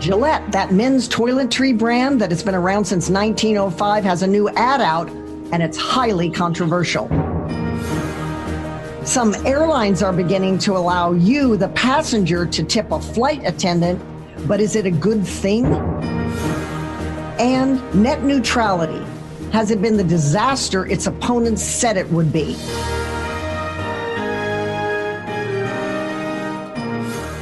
Gillette, that men's toiletry brand that has been around since 1905, has a new ad out, and it's highly controversial. Some airlines are beginning to allow you, the passenger, to tip a flight attendant, but is it a good thing? And net neutrality, has it been the disaster its opponents said it would be?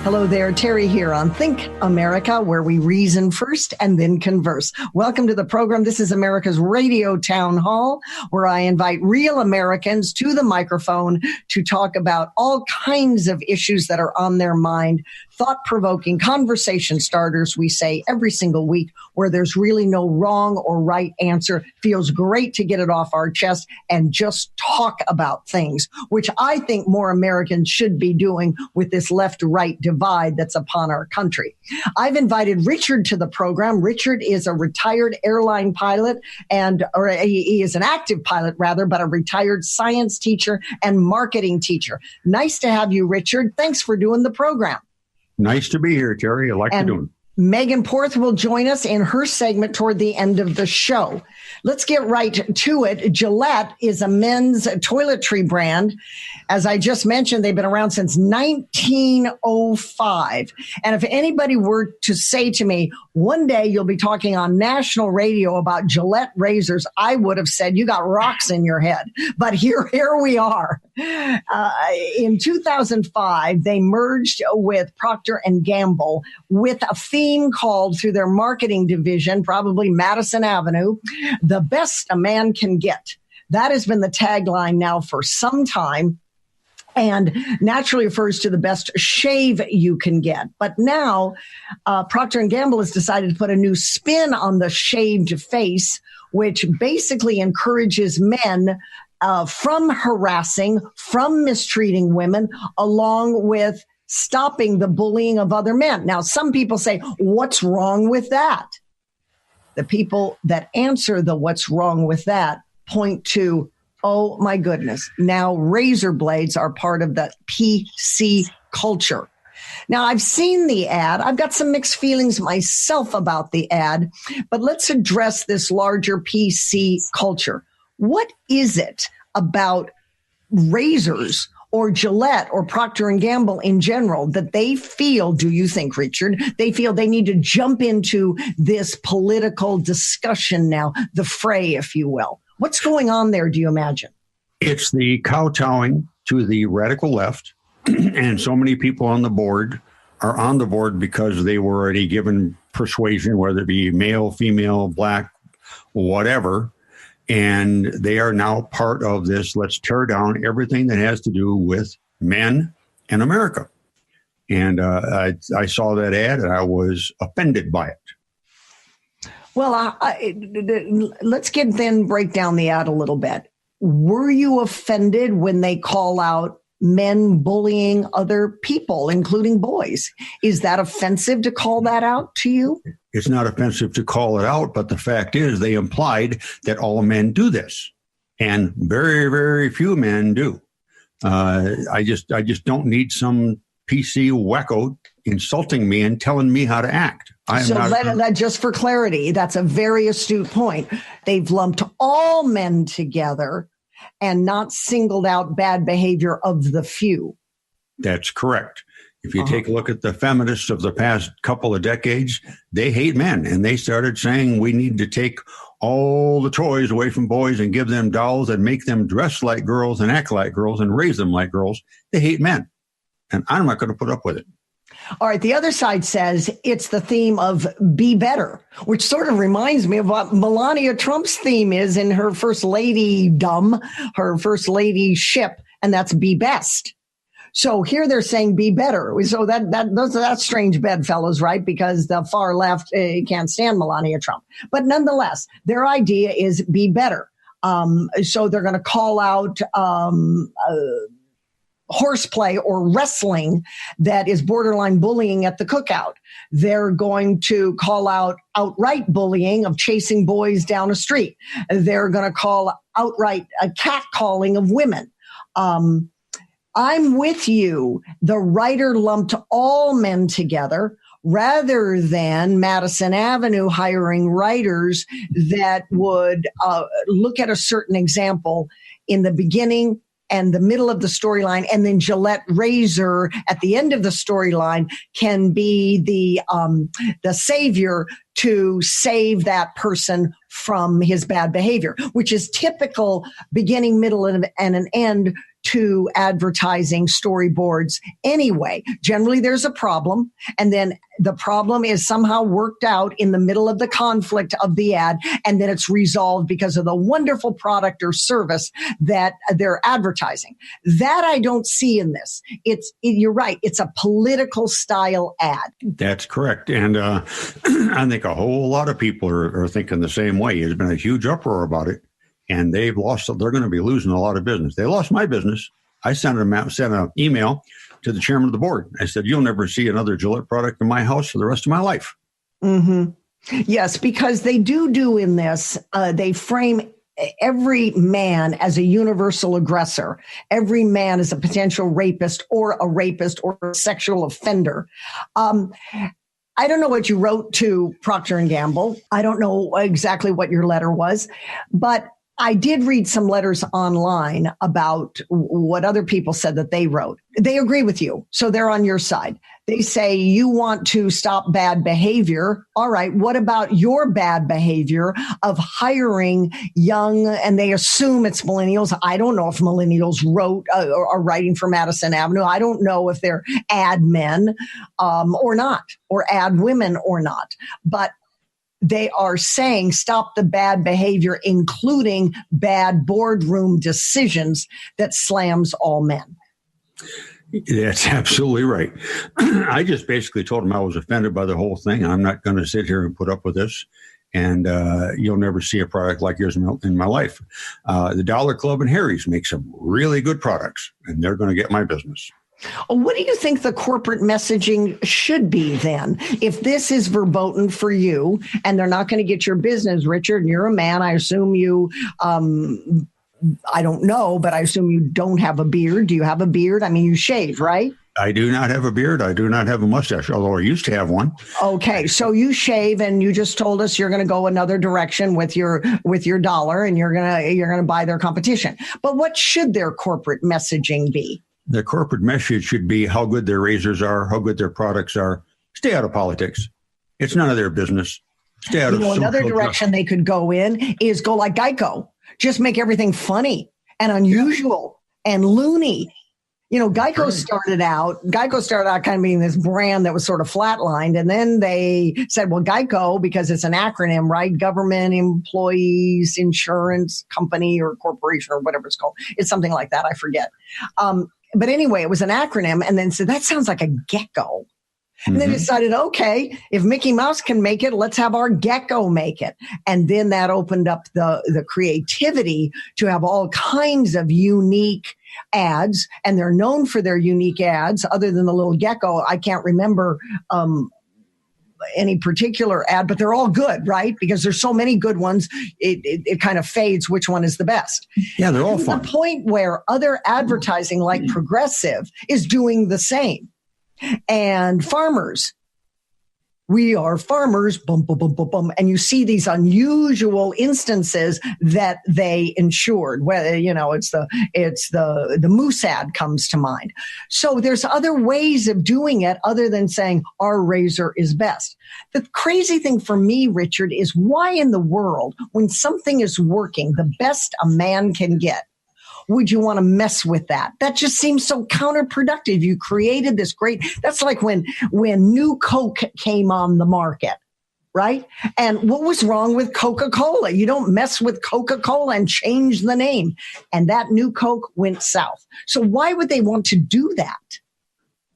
Hello there, Terry here on Think America, where we reason first and then converse. Welcome to the program. This is America's Radio Town Hall, where I invite real Americans to the microphone to talk about all kinds of issues that are on their mind. Thought-provoking conversation starters, we say every single week, where there's really no wrong or right answer. Feels great to get it off our chest and just talk about things, which I think more Americans should be doing with this left-right divide that's upon our country. I've invited Richard to the program. Richard is a retired airline pilot or he is an active pilot rather, but a retired science teacher and marketing teacher. Nice to have you, Richard. Thanks for doing the program. Nice to be here, Terry. I like to do it. Megan Porth will join us in her segment toward the end of the show. Let's get right to it. Gillette is a men's toiletry brand. As I just mentioned, they've been around since 1905. And if anybody were to say to me, one day you'll be talking on national radio about Gillette razors, I would have said, you got rocks in your head. But here we are. In 2005, they merged with Procter & Gamble with a theme called, through their marketing division, probably Madison Avenue, the best a man can get. That has been the tagline now for some time, and naturally refers to the best shave you can get. But now Procter & Gamble has decided to put a new spin on the shaved face, which basically encourages men from harassing, from mistreating women, along with stopping the bullying of other men. Now, some people say, what's wrong with that? The people that answer the what's wrong with that point to, oh my goodness, now razor blades are part of the PC culture. Now, I've seen the ad. I've got some mixed feelings myself about the ad, but let's address this larger PC culture. What is it about razors or Gillette or Procter & Gamble in general that they feel, do you think, Richard, they feel they need to jump into this political discussion now, the fray, if you will? What's going on there, do you imagine? It's the kowtowing to the radical left, and so many people on the board are on the board because they were already given persuasion, whether it be male, female, black, whatever. And they are now part of this, let's tear down everything that has to do with men and America. And I saw that ad and I was offended by it. Well, let's break down the ad a little bit. Were you offended when they call out men bullying other people, including boys? Is that offensive to call that out to you? It's not offensive to call it out, but the fact is they implied that all men do this, and very, very few men do. I just don't need some PC wacko insulting me and telling me how to act. Just for clarity, that's a very astute point. They've lumped all men together and not singled out bad behavior of the few. That's correct. If you take a look at the feminists of the past couple of decades, they hate men. And they started saying we need to take all the toys away from boys and give them dolls and make them dress like girls and act like girls and raise them like girls. They hate men. And I'm not going to put up with it. All right. The other side says it's the theme of be better, which sort of reminds me of what Melania Trump's theme is in her first lady her first lady ship, and that's be best. So here they're saying be better. So that's strange bedfellows, right? Because the far left can't stand Melania Trump. But nonetheless, their idea is be better. So they're going to call out horseplay or wrestling that is borderline bullying at the cookout. They're going to call out outright bullying of chasing boys down a street. They're going to call outright catcalling of women. I'm with you. The writer lumped all men together. rather than Madison Avenue hiring writers that would look at a certain example in the beginning and the middle of the storyline, and then Gillette razor at the end of the storyline can be the savior to save that person from his bad behavior, which is typical beginning, middle, and an end to advertising storyboards anyway. Generally, there's a problem, and then the problem is somehow worked out in the middle of the conflict of the ad, and then it's resolved because of the wonderful product or service that they're advertising. That I don't see in this. You're right. It's a political style ad. That's correct. And I think a whole lot of people are thinking the same way. There's been a huge uproar about it. And they're going to be losing a lot of business. They lost my business. I sent an email to the chairman of the board. I said, you'll never see another Gillette product in my house for the rest of my life. Mm-hmm. Yes, because they do in this, they frame every man as a universal aggressor. Every man is a potential rapist or a sexual offender. I don't know what you wrote to Procter & Gamble. I don't know exactly what your letter was, but I did read some letters online about what other people said that they wrote. They agree with you, so they're on your side. They say you want to stop bad behavior. All right, what about your bad behavior of hiring young, and they assume it's millennials. I don't know if millennials are writing for Madison Avenue. I don't know if they're ad men or not, or ad women or not. But they are saying stop the bad behavior, including bad boardroom decisions that slams all men. That's absolutely right. I just basically told them I was offended by the whole thing. I'm not going to sit here and put up with this. And you'll never see a product like yours in my life. The Dollar Club and Harry's make some really good products, and they're going to get my business. What do you think the corporate messaging should be then? If this is verboten for you and they're not going to get your business, Richard, and you're a man, I assume you, I don't know, but I assume you don't have a beard. Do you have a beard? I mean, you shave, right? I do not have a beard. I do not have a mustache, although I used to have one. Okay, so you shave, and you just told us you're going to go another direction with your dollar, and you're going to buy their competition. But what should their corporate messaging be? The corporate message should be how good their razors are, how good their products are. Stay out of politics. It's none of their business. Stay out of another direction they could go in is go like Geico. Just make everything funny and unusual and loony. Geico started out kind of being this brand that was sort of flatlined. And then they said, well, Geico, because it's an acronym, right? Government Employees Insurance Company or Corporation or whatever it's called. It's something like that. I forget. But anyway, it was an acronym, and then said, that sounds like a gecko. And then decided, okay, if Mickey Mouse can make it, let's have our gecko make it. And then that opened up the creativity to have all kinds of unique ads. And they're known for their unique ads. Other than the little gecko, I can't remember any particular ad, but they're all good, right? Because there's so many good ones, it kind of fades which one is the best. Yeah, they're all fun. The point where other advertising like Progressive is doing the same. And farmers, we are farmers, bum, bum, bum, bum, bum. And you see these unusual instances that they insured, whether, it's the moose ad comes to mind. So there's other ways of doing it other than saying our razor is best. The crazy thing for me, Richard, is why in the world, when something is working, the best a man can get, would you want to mess with that? That just seems so counterproductive. You created this great, that's like when new Coke came on the market, right? And what was wrong with Coca-Cola? You don't mess with Coca-Cola and change the name. And that new Coke went south. So why would they want to do that?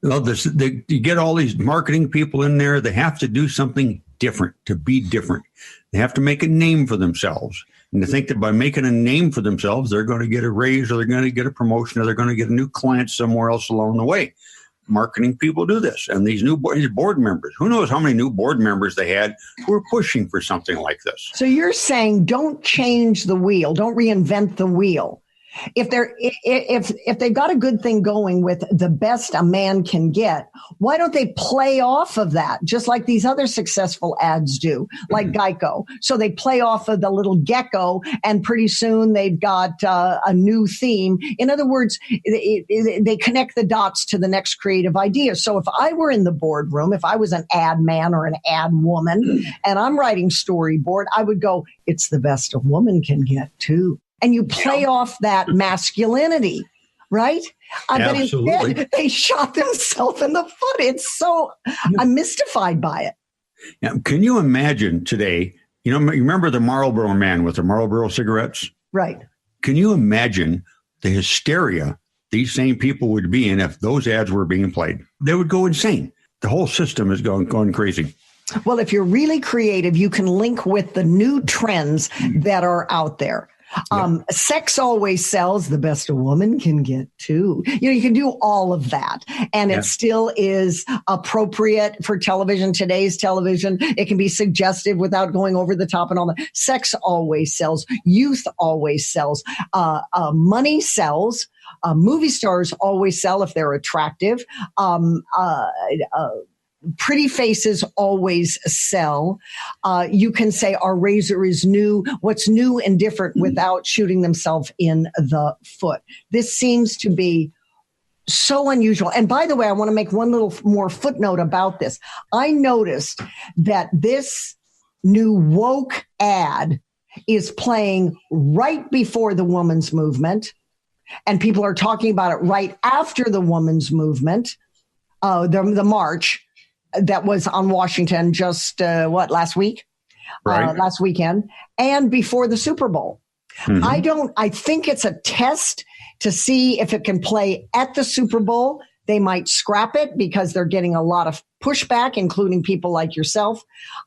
Well, you get all these marketing people in there. They have to do something different to be different. They have to make a name for themselves. And to think that by making a name for themselves, they're going to get a raise or they're going to get a promotion or they're going to get a new client somewhere else along the way. Marketing people do this. And these board members, who knows how many new board members they had who were pushing for something like this. So you're saying don't change the wheel, don't reinvent the wheel. if they've got a good thing going with the best a man can get, why don't they play off of that, just like these other successful ads do, like Geico? So they play off of the little gecko, and pretty soon they've got a new theme. In other words, they connect the dots to the next creative idea. So if I were in the boardroom, if I was an ad man or an ad woman, and I'm writing storyboard, I would go, it's the best a woman can get too. And you play off that masculinity, right? But instead, they shot themselves in the foot. It's so, I'm mystified by it. Now, can you imagine today, you remember the Marlboro man with the Marlboro cigarettes? Right. Can you imagine the hysteria these same people would be in if those ads were being played? They would go insane. The whole system is going crazy. Well, if you're really creative, you can link with the new trends that are out there. Sex always sells, the best a woman can get too. You can do all of that. And it still is appropriate for television, today's television. It can be suggestive without going over the top and all that. Sex always sells. Youth always sells. Money sells. Movie stars always sell if they're attractive. Pretty faces always sell. You can say our razor is new. What's new and different without shooting themselves in the foot? This seems to be so unusual. And by the way, I want to make one little more footnote about this. I noticed that this new woke ad is playing right before the women's movement, and people are talking about it right after the women's movement, the march that was on Washington just, last week? Right. Last weekend, and before the Super Bowl. Mm-hmm. I think it's a test to see if it can play at the Super Bowl. They might scrap it because they're getting a lot of pushback, including people like yourself.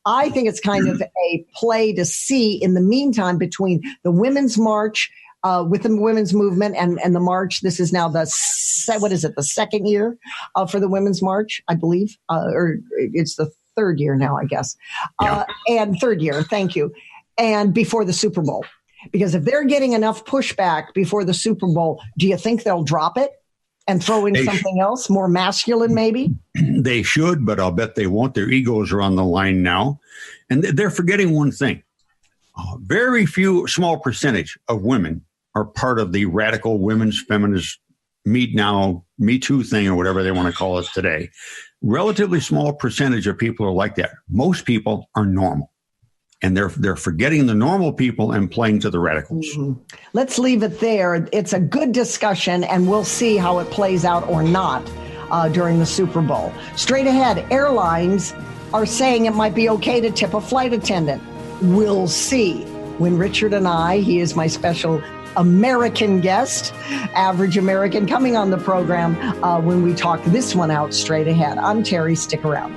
I think it's kind of a play to see in the meantime between the Women's March, with the women's movement and the march. This is now the second year for the Women's March, I believe, or it's the third year now, I guess. And third year, thank you. And before the Super Bowl, because if they're getting enough pushback before the Super Bowl, do you think they'll drop it and throw in something else, more masculine maybe? They should, but I'll bet they won't. Their egos are on the line now. And they're forgetting one thing. Very few, small percentage of women are part of the radical women's feminist Me Too thing, or whatever they want to call it today. Relatively small percentage of people are like that. Most people are normal. And they're forgetting the normal people and playing to the radicals. Mm-hmm. Let's leave it there. It's a good discussion, and we'll see how it plays out or not during the Super Bowl. Straight ahead, airlines are saying it might be okay to tip a flight attendant. We'll see. When Richard and he is my special American guest, average American, coming on the program when we talk this one out straight ahead. I'm Terry. Stick around.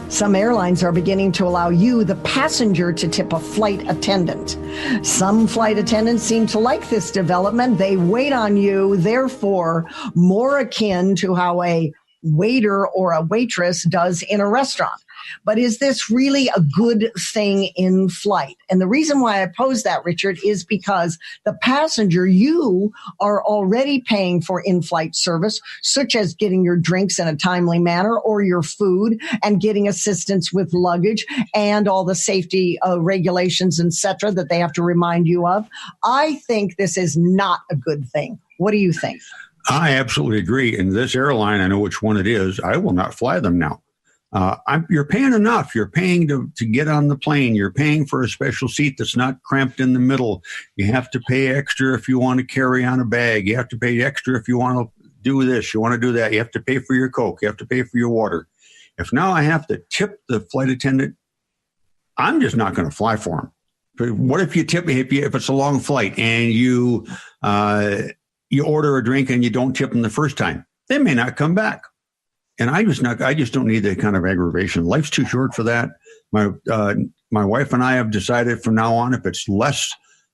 Some airlines are beginning to allow you, the passenger, to tip a flight attendant. Some flight attendants seem to like this development. They wait on you, therefore more akin to how a waiter or a waitress does in a restaurant. But is this really a good thing in flight? And the reason why I pose that, Richard, is because the passenger, you are already paying for in-flight service, such as getting your drinks in a timely manner or your food and getting assistance with luggage and all the safety regulations, etc., that they have to remind you of. I think this is not a good thing. What do you think? I absolutely agree. And this airline, I know which one it is. I will not fly them now. You're paying enough. You're paying to get on the plane. You're paying for a special seat that's not cramped in the middle. You have to pay extra if you want to carry on a bag. You have to pay extra if you want to do this. You want to do that. You have to pay for your Coke. You have to pay for your water. If now I have to tip the flight attendant, I'm just not going to fly for him. But what if you tip me if it's a long flight and you order a drink and you don't tip them the first time? They may not come back. And I just don't need that kind of aggravation. Life's too short for that. My wife and I have decided from now on, if it's less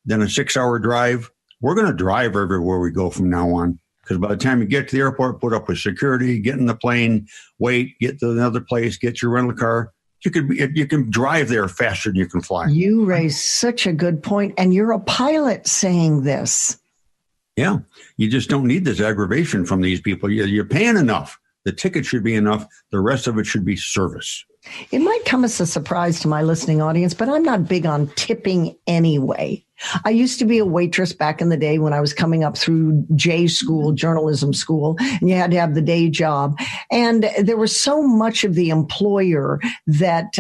than a 6-hour drive. We're going to drive everywhere we go from now on. Because by the time you get to the airport, put up with security, get in the plane, wait, get to another place, get your rental car. You can drive there faster than you can fly. You raise such a good point, and you're a pilot saying this. Yeah, you just don't need this aggravation from these people. You're paying enough. The ticket should be enough. The rest of it should be service. It might come as a surprise to my listening audience, but I'm not big on tipping anyway. I used to be a waitress back in the day when I was coming up through J school, journalism school, and you had to have the day job. And there was so much of the employer that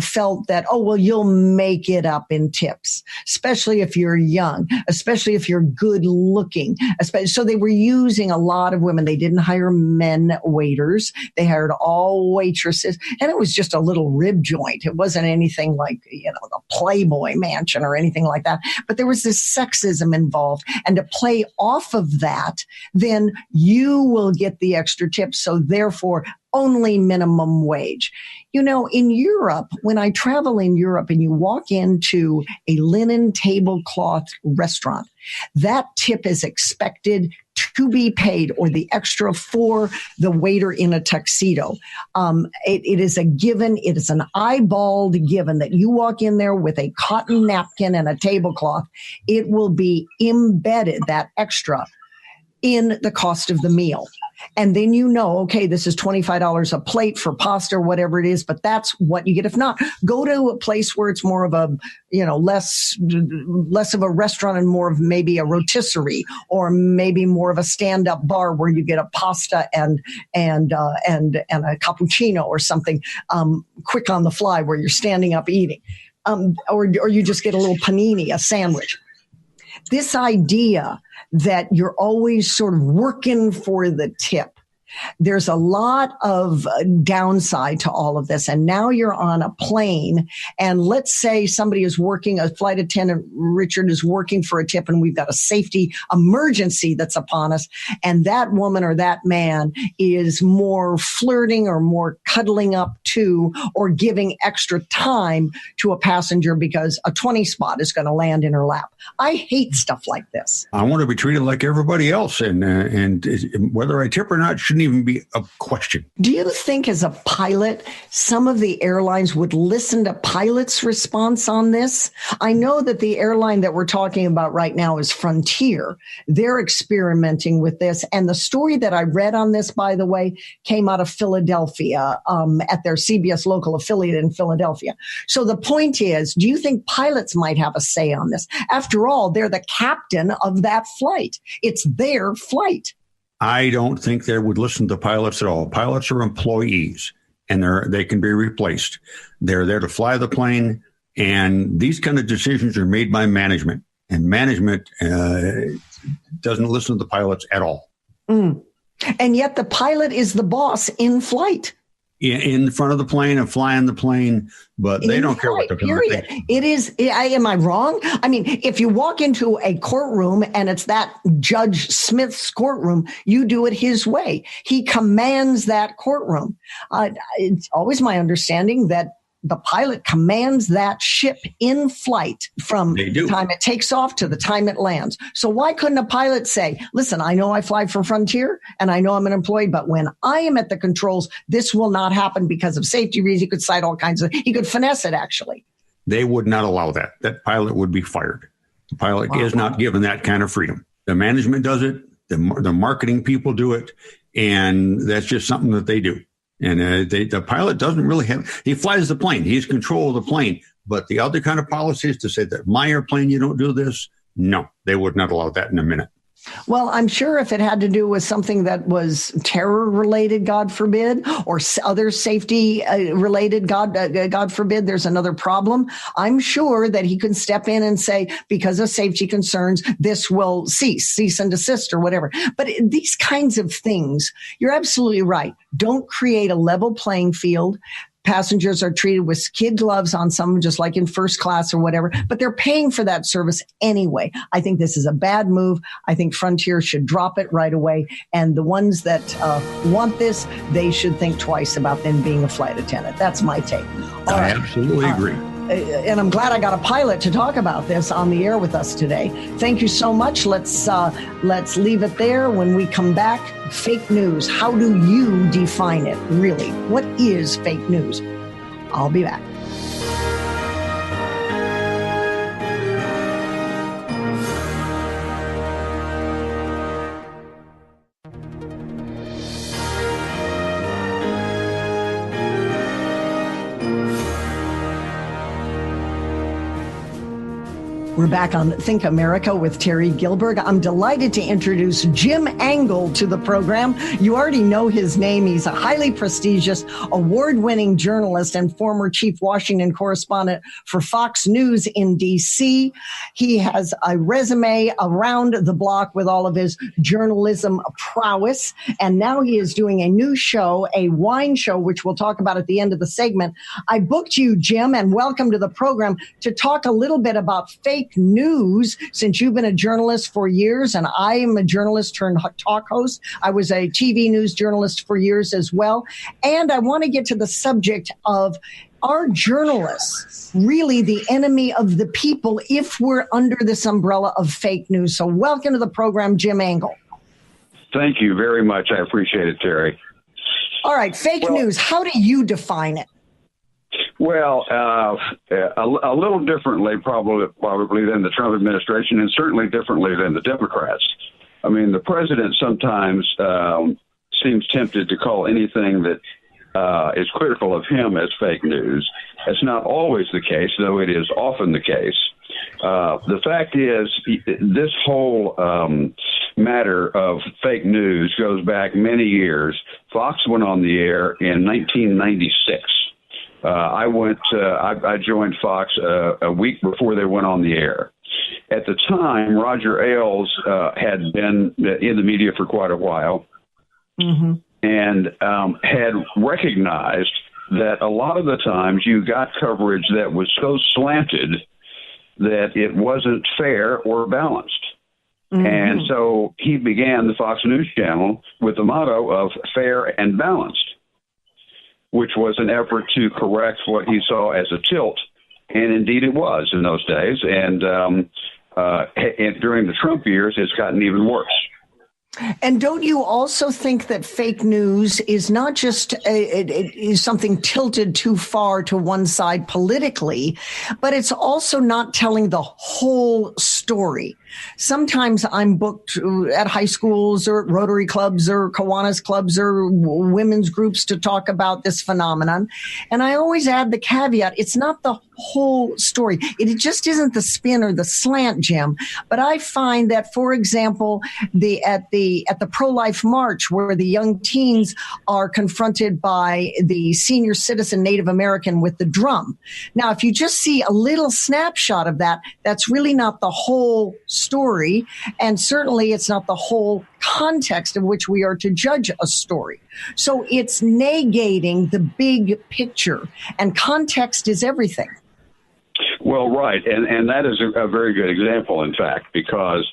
felt that, oh, well, you'll make it up in tips, especially if you're young, especially if you're good looking. So they were using a lot of women. They didn't hire men waiters. They hired all waitresses. And it was just a little rib joint. It wasn't anything like, the Playboy Mansion or anything like that. But there was this sexism involved. And to play off of that, then you will get the extra tips. So therefore, only minimum wage. In Europe, when I travel in Europe and you walk into a linen tablecloth restaurant, that tip is expected to be paid, or the extra for the waiter in a tuxedo. It is a given. It is an eyeballed given that you walk in there with a cotton napkin and a tablecloth. It will be embedded, that extra, in the cost of the meal. And then okay, this is $25 a plate for pasta or whatever it is, but that's what you get. If not, go to a place where it's more of a, less of a restaurant and more of maybe a rotisserie, or maybe more of a stand-up bar where you get a pasta and a cappuccino or something quick on the fly where you're standing up eating, or you just get a little panini, a sandwich. This idea that you're always sort of working for the tip. There's a lot of downside to all of this. And now you're on a plane, and let's say somebody is working, a flight attendant, Richard, is working for a tip, and we've got a safety emergency that's upon us. And that woman or that man is more flirting or more cuddling up to, or giving extra time to a passenger because a 20 spot is going to land in her lap. I hate stuff like this. I want to be treated like everybody else. And whether I tip or not shouldn't even be a question. Do you think as a pilot, some of the airlines would listen to pilots' response on this? I know that the airline that we're talking about right now is Frontier. They're experimenting with this. And the story that I read on this, by the way, came out of Philadelphia, at their CBS local affiliate in Philadelphia. So the point is, do you think pilots might have a say on this? After all, they're the captain of that flight. It's their flight. I don't think they would listen to pilots at all. Pilots are employees, and they can be replaced. They're there to fly the plane, and these kind of decisions are made by management, and management doesn't listen to the pilots at all. And yet the pilot is the boss in flight. In front of the plane and flying the plane, but they don't care what they're going to think. It is. Am I wrong? I mean, if you walk into a courtroom and it's that Judge Smith's courtroom, you do it his way. He commands that courtroom. It's always my understanding that the pilot commands that ship in flight from the time it takes off to the time it lands. So why couldn't a pilot say, listen, I know I fly for Frontier and I know I'm an employee, but when I am at the controls, this will not happen because of safety reasons. He could cite all kinds of, he could finesse it actually. They would not allow that. That pilot would be fired. The pilot is not given that kind of freedom. The management does it. The marketing people do it. And that's just something that they do. And the pilot doesn't really he flies the plane. He has control of the plane. But the other kind of policies to say that my airplane, you don't do this. No, they would not allow that in a minute. Well, I'm sure if it had to do with something that was terror related, God forbid, or other safety related, God forbid, there's another problem. I'm sure that he could step in and say, because of safety concerns, this will cease and desist or whatever. But these kinds of things, you're absolutely right. Don't create a level playing field. Passengers are treated with kid gloves on some, just like in first class or whatever, but they're paying for that service anyway. I think this is a bad move. I think Frontier should drop it right away. And the ones that want this, they should think twice about them being a flight attendant. That's my take. I absolutely agree. and I'm glad I got a pilot to talk about this on the air with us today. Thank you so much. Let's leave it there. When we come back, fake news. How do you define it, really? What is fake news? I'll be back. We're back on Think America with Terry Gilberg. I'm delighted to introduce Jim Angle to the program. You already know his name. He's a highly prestigious, award-winning journalist and former chief Washington correspondent for Fox News in D.C. He has a resume around the block with all of his journalism prowess. And now he is doing a new show, a wine show, which we'll talk about at the end of the segment. I booked you, Jim, and welcome to the program to talk a little bit about fake news, since you've been a journalist for years, and I am a journalist turned talk host. I was a TV news journalist for years as well. And I want to get to the subject of, are journalists really the enemy of the people if we're under this umbrella of fake news? So welcome to the program, Jim Angle. Thank you very much. I appreciate it, Terry. All right, fake news. How do you define it? Well, a little differently probably than the Trump administration, and certainly differently than the Democrats. I mean, the president sometimes seems tempted to call anything that is critical of him as fake news. That's not always the case, though it is often the case. The fact is, this whole matter of fake news goes back many years. Fox went on the air in 1996. I joined Fox a week before they went on the air. At the time, Roger Ailes had been in the media for quite a while, and had recognized that a lot of the times you got coverage that was so slanted that it wasn't fair or balanced. And so he began the Fox News Channel with the motto of fair and balanced, which was an effort to correct what he saw as a tilt. And indeed it was in those days. And during the Trump years, it's gotten even worse. And don't you also think that fake news is not just it is something tilted too far to one side politically, but it's also not telling the whole story? Sometimes I'm booked at high schools or Rotary clubs or Kiwanis clubs or women's groups to talk about this phenomenon. And I always add the caveat, it's not the whole story. It just isn't the spin or the slant, Jim. But I find that, for example, at the pro-life march, where the young teens are confronted by the senior citizen Native American with the drum. Now, if you just see a little snapshot of that, that's really not the whole story. And certainly it's not the whole context of which we are to judge a story. So it's negating the big picture, and context is everything. Well, right. And that is a very good example, in fact, because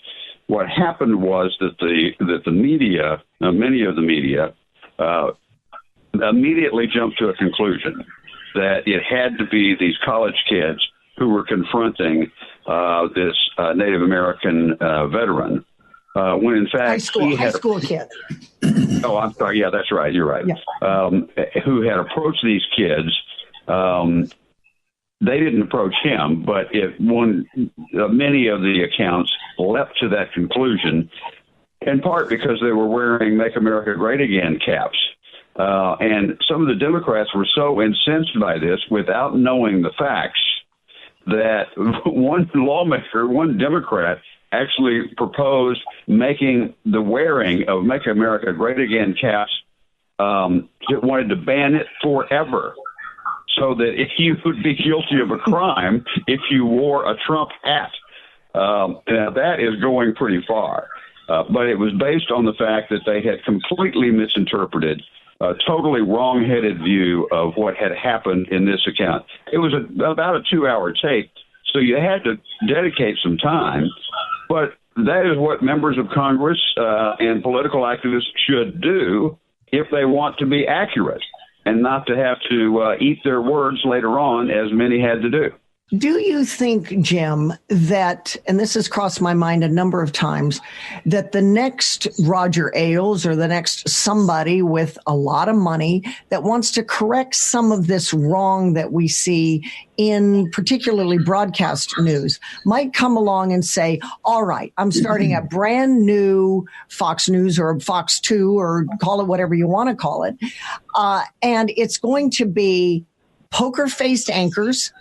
what happened was that the media, many of the media, immediately jumped to a conclusion that it had to be these college kids who were confronting this Native American veteran, when in fact high school kid. Oh, I'm sorry. Yeah, that's right. You're right. Yeah. Who had approached these kids. They didn't approach him, but many of the accounts leapt to that conclusion, in part because they were wearing Make America Great Again caps. And some of the Democrats were so incensed by this without knowing the facts that one Democrat actually proposed making the wearing of Make America Great Again caps, wanted to ban it forever, so that if you would be guilty of a crime if you wore a Trump hat. Now, that is going pretty far. But it was based on the fact that they had completely misinterpreted a totally wrong-headed view of what had happened in this account. It was about a 2-hour tape, so you had to dedicate some time. But that is what members of Congress and political activists should do if they want to be accurate, and not to have to eat their words later on, as many had to do. Do you think, Jim, that, and this has crossed my mind a number of times, that the next Roger Ailes or the next somebody with a lot of money that wants to correct some of this wrong that we see in particularly broadcast news might come along and say, all right, I'm starting a brand new Fox News or Fox 2 or call it whatever you want to call it. And it's going to be poker-faced anchors,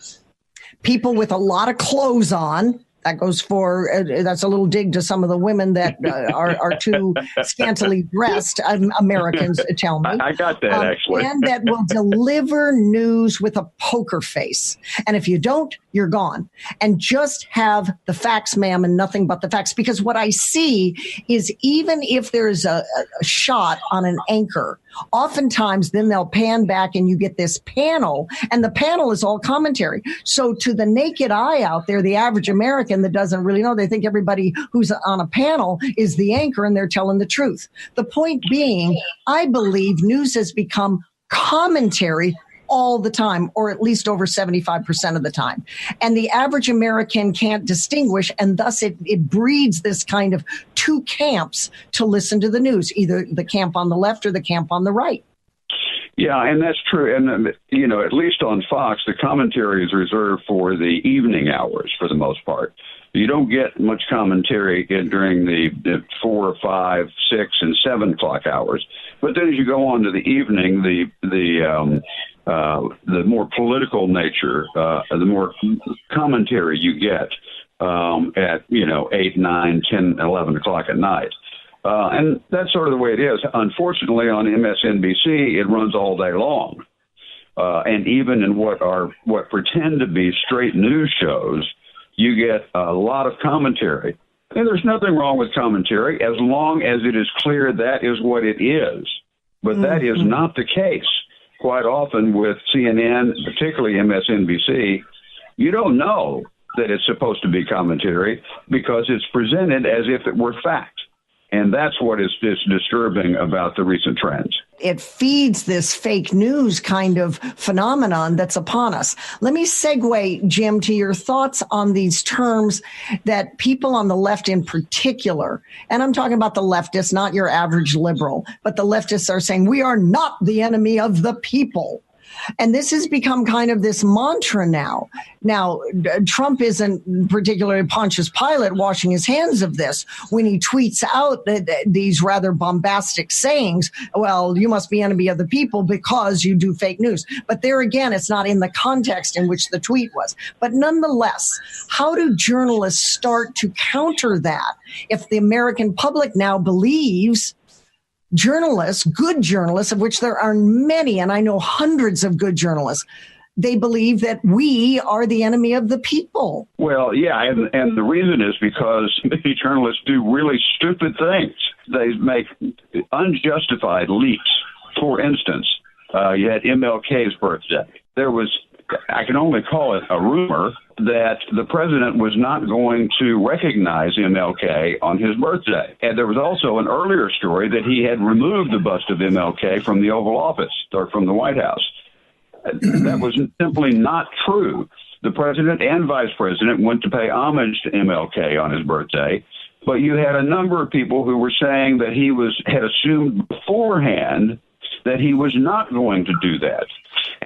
people with a lot of clothes on. That goes for, that's a little dig to some of the women that are too scantily dressed, Americans tell me. I got that, actually. And that will deliver news with a poker face. And if you don't, you're gone. And just have the facts, ma'am, and nothing but the facts. Because what I see is even if there's a shot on an anchor, oftentimes then they'll pan back and you get this panel, and the panel is all commentary. So to the naked eye out there, the average American that doesn't really know, they think everybody who's on a panel is the anchor and they're telling the truth. The point being, I believe news has become commentary all the time, or at least over 75% of the time. And the average American can't distinguish, and thus it breeds this kind of two camps to listen to the news, either the camp on the left or the camp on the right. Yeah, and that's true. And, you know, at least on Fox, the commentary is reserved for the evening hours for the most part. You don't get much commentary during the 4, 5, 6, and 7 o'clock hours. But then as you go on to the evening, the more political nature, the more commentary you get at, 8, 9, 10, 11 o'clock at night. And that's sort of the way it is. Unfortunately, on MSNBC, it runs all day long. And even in what pretend to be straight news shows, you get a lot of commentary. And there's nothing wrong with commentary as long as it is clear that is what it is. But that is not the case. Quite often with CNN, particularly MSNBC, you don't know that it's supposed to be commentary because it's presented as if it were fact. And that's what is disturbing about the recent trends. It feeds this fake news kind of phenomenon that's upon us. Let me segue, Jim, to your thoughts on these terms that people on the left in particular, and I'm talking about the leftists, not your average liberal, but the leftists are saying, we are not the enemy of the people. And this has become kind of this mantra now. Now, Trump isn't particularly Pontius Pilate washing his hands of this when he tweets out these rather bombastic sayings. Well, you must be enemy of the people because you do fake news. But there again, it's not in the context in which the tweet was. But nonetheless, how do journalists start to counter that if the American public now believes journalists, good journalists, of which there are many, and I know hundreds of good journalists, they believe that we are the enemy of the people? Well, yeah, and the reason is because many journalists do really stupid things. They make unjustified leaps. For instance, you had MLK's birthday. There was, I can only call it a rumor, that the president was not going to recognize MLK on his birthday. And there was also an earlier story that he had removed the bust of MLK from the Oval Office or from the White House. That was simply not true. The president and vice president went to pay homage to MLK on his birthday, but you had a number of people who were saying that he had assumed beforehand that he was not going to do that.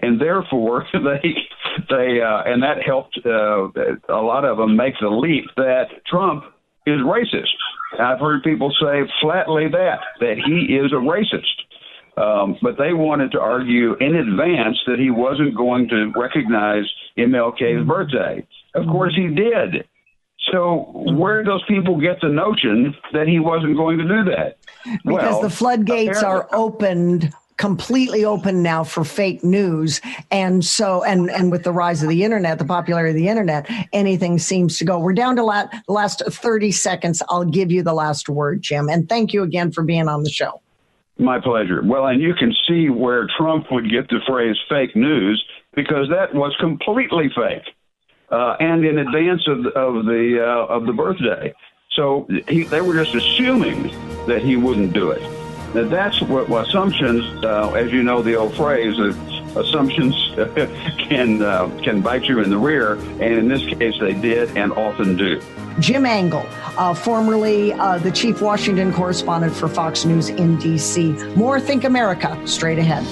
And therefore, and that helped a lot of them make the leap that Trump is racist. I've heard people say flatly that he is a racist. But they wanted to argue in advance that he wasn't going to recognize MLK's birthday. Of course he did. So where do those people get the notion that he wasn't going to do that? Because the floodgates are opened, completely open now for fake news. And so, and with the rise of the internet, the popularity of the internet, anything seems to go. We're down to the last 30 seconds. I'll give you the last word, Jim. And thank you again for being on the show. My pleasure. Well, and you can see where Trump would get the phrase fake news, because that was completely fake, and in advance of the birthday. So they were just assuming that he wouldn't do it. Now, that's what assumptions, as you know, the old phrase, assumptions can bite you in the rear, and in this case they did and often do. Jim Angle, formerly the chief Washington correspondent for Fox News in D.C. More Think America straight ahead.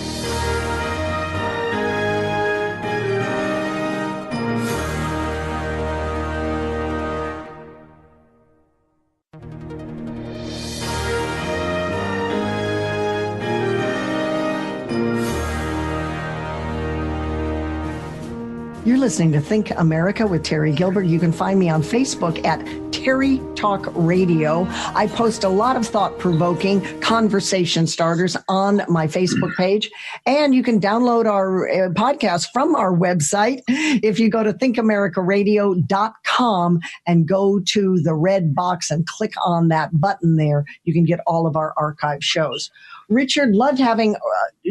You're listening to Think America with Terry Gilbert. You can find me on Facebook at Terry Talk Radio. I post a lot of thought-provoking conversation starters on my Facebook page. And you can download our podcast from our website. If you go to thinkamericaradio.com and go to the red box and click on that button there, you can get all of our archive shows. Richard, loved having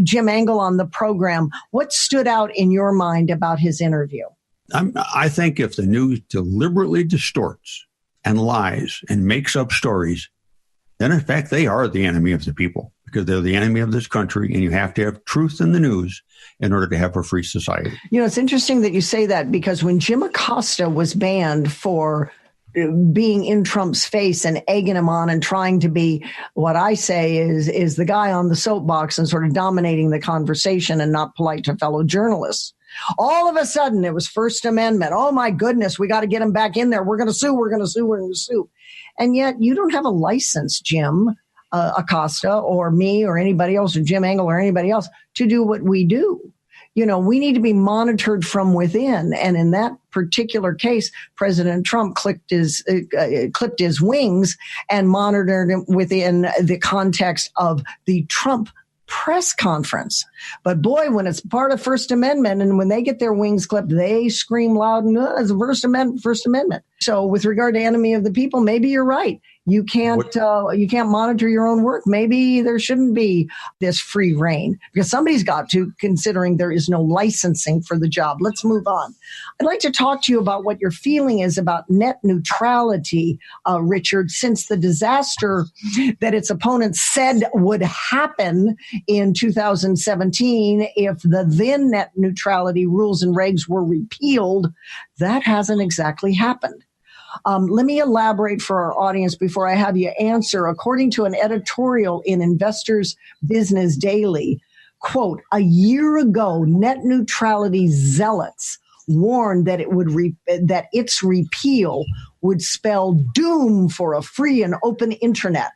Jim Angle on the program. What stood out in your mind about his interview? I think if the news deliberately distorts and lies and makes up stories, then in fact they are the enemy of the people, because they're the enemy of this country, and you have to have truth in the news in order to have a free society. You know, it's interesting that you say that, because when Jim Acosta was banned for being in Trump's face and egging him on and trying to be what I say is the guy on the soapbox and sort of dominating the conversation and not polite to fellow journalists. All of a sudden, it was First Amendment. Oh, my goodness, we got to get him back in there. We're going to sue. We're going to sue. We're going to sue. And yet you don't have a license, Jim Acosta, or me or anybody else, or Jim Angle or anybody else, to do what we do. You know, we need to be monitored from within. And in that particular case, President Trump clipped his wings and monitored him within the context of the Trump press conference. But boy, when it's part of First Amendment and when they get their wings clipped, they scream loud and it's a First Amendment. So with regard to enemy of the people, maybe you're right. You can't monitor your own work. Maybe there shouldn't be this free reign, because somebody's got to, considering there is no licensing for the job. Let's move on. I'd like to talk to you about what your feeling is about net neutrality, Richard, since the disaster that its opponents said would happen in 2017 if the then net neutrality rules and regs were repealed. That hasn't exactly happened. Let me elaborate for our audience before I have you answer. According to an editorial in Investors Business Daily, quote, a year ago, net neutrality zealots warned that that its repeal would spell doom for a free and open internet.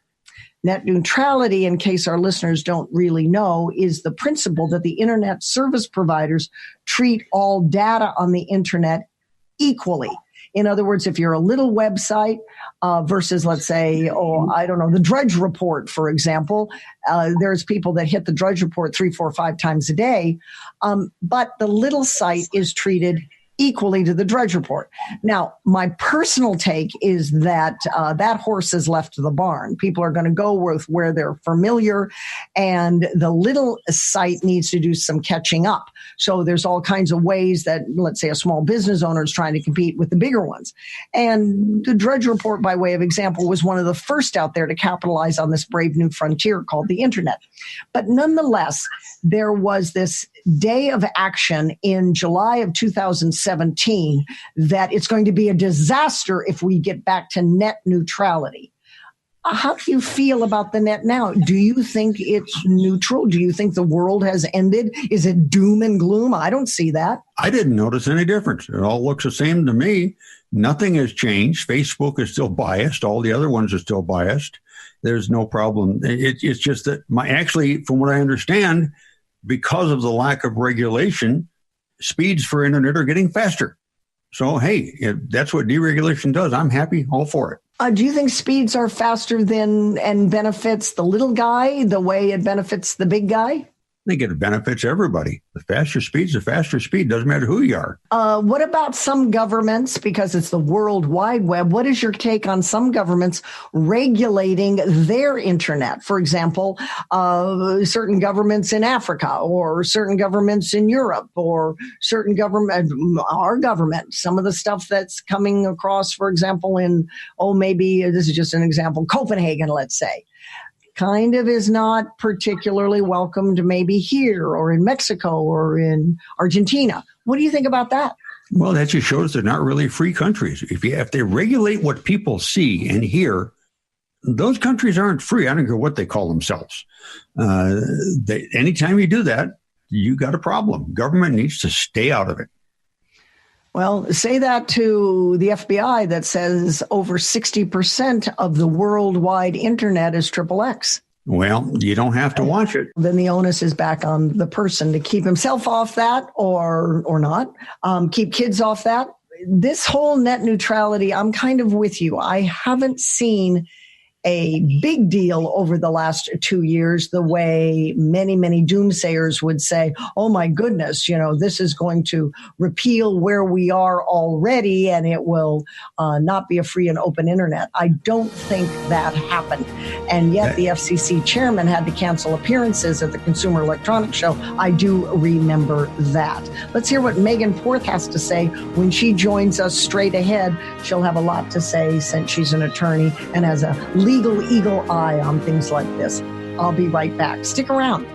Net neutrality, in case our listeners don't really know, is the principle that the internet service providers treat all data on the internet equally. In other words, if you're a little website versus, let's say, the Drudge Report, for example, there's people that hit the Drudge Report 3, 4, 5 times a day, but the little site is treated equally to the Drudge Report. Now, my personal take is that that horse is left to the barn. People are going to go with where they're familiar, and the little site needs to do some catching up. So there's all kinds of ways that, let's say, a small business owner is trying to compete with the bigger ones. And the Drudge Report, by way of example, was one of the first out there to capitalize on this brave new frontier called the internet. But nonetheless, there was this day of action in July of 2017 that it's going to be a disaster if we get back to net neutrality. How do you feel about the net now? Do you think it's neutral? Do you think the world has ended? Is it doom and gloom? I don't see that. I didn't notice any difference. It all looks the same to me. Nothing has changed. Facebook is still biased. All the other ones are still biased. There's no problem. It's just that from what I understand, because of the lack of regulation, speeds for internet are getting faster. So, hey, if that's what deregulation does, I'm happy, all for it. Do you think speeds are faster than and benefits the little guy the way it benefits the big guy? I think it benefits everybody. The faster speed's the faster speed. Doesn't matter who you are. What about some governments? Because it's the World Wide Web. What is your take on some governments regulating their internet? For example, certain governments in Africa, or certain governments in Europe, or certain our government. Some of the stuff that's coming across, for example, maybe this is just an example, Copenhagen, let's say. kind of is not particularly welcomed maybe here or in Mexico or in Argentina. What do you think about that? Well, that just shows they're not really free countries. If they regulate what people see and hear, those countries aren't free. I don't care what they call themselves. Anytime you do that, you got a problem. Government needs to stay out of it. Well, say that to the FBI that says over 60% of the worldwide internet is XXX. Well, you don't have to watch it. Then the onus is back on the person to keep himself off that or not, keep kids off that. This whole net neutrality, I'm kind of with you. I haven't seen a big deal over the last 2 years, the way many, many doomsayers would say, oh my goodness, this is going to repeal where we are already and it will not be a free and open internet. I don't think that happened. And yet the FCC chairman had to cancel appearances at the Consumer Electronics Show. I do remember that. Let's hear what Megan Porth has to say when she joins us straight ahead. She'll have a lot to say since she's an attorney and has a legal eagle eye on things like this. I'll be right back. Stick around.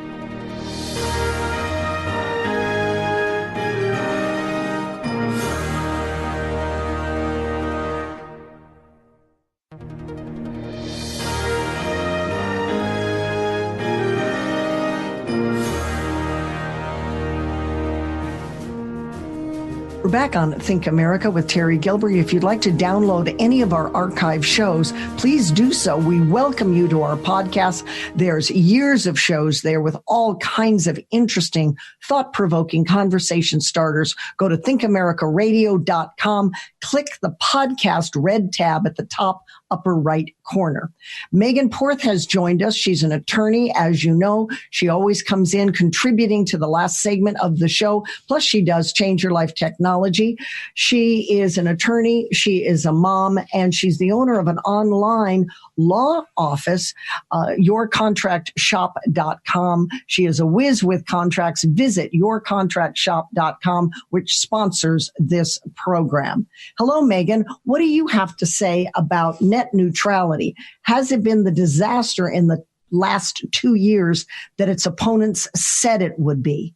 We're back on Think America with Terry Gilbert. If you'd like to download any of our archive shows, please do so. We welcome you to our podcast. There's years of shows there with all kinds of interesting, thought-provoking conversation starters. Go to thinkamericaradio.com, click the podcast red tab at the top upper right corner. Megan Porth has joined us. She's an attorney. As you know, she always comes in contributing to the last segment of the show. Plus, she does Change Your Life Technology. She is an attorney. She is a mom, and she's the owner of an online law office, yourcontractshop.com. She is a whiz with contracts. Visit yourcontractshop.com, which sponsors this program. Hello, Megan. What do you have to say about net neutrality? Has it been the disaster in the last 2 years that its opponents said it would be?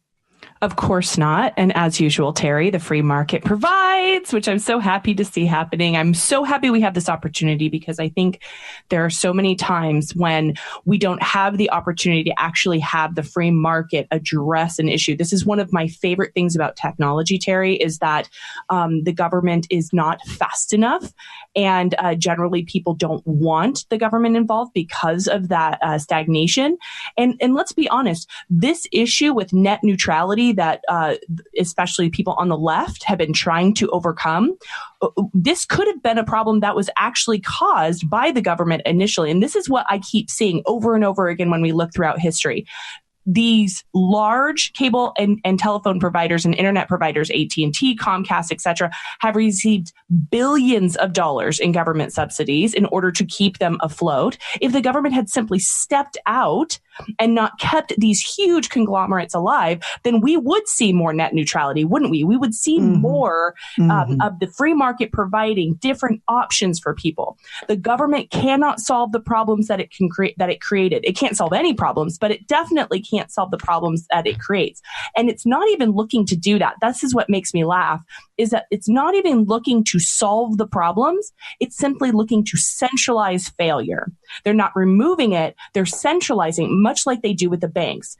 Of course not. And as usual, Terry, the free market provides, which I'm so happy to see happening. I'm so happy we have this opportunity because I think there are so many times when we don't have the opportunity to actually have the free market address an issue. This is one of my favorite things about technology, Terry, is that the government is not fast enough. And generally, people don't want the government involved because of that stagnation. And let's be honest, this issue with net neutrality that especially people on the left have been trying to overcome, this could have been a problem that was actually caused by the government initially. And this is what I keep seeing over and over again when we look throughout history. These large cable and telephone providers and internet providers, AT&T, Comcast, et cetera, have received billions of dollars in government subsidies in order to keep them afloat. If the government had simply stepped out and not kept these huge conglomerates alive, then we would see more net neutrality, wouldn't we? We would see more of the free market providing different options for people. The government cannot solve the problems that it can created. It can't solve any problems, but it definitely can't solve the problems that it creates. And it's not even looking to do that. This is what makes me laugh, is that it's not even looking to solve the problems. It's simply looking to centralize failure. They're not removing it. They're centralizing, much like they do with the banks.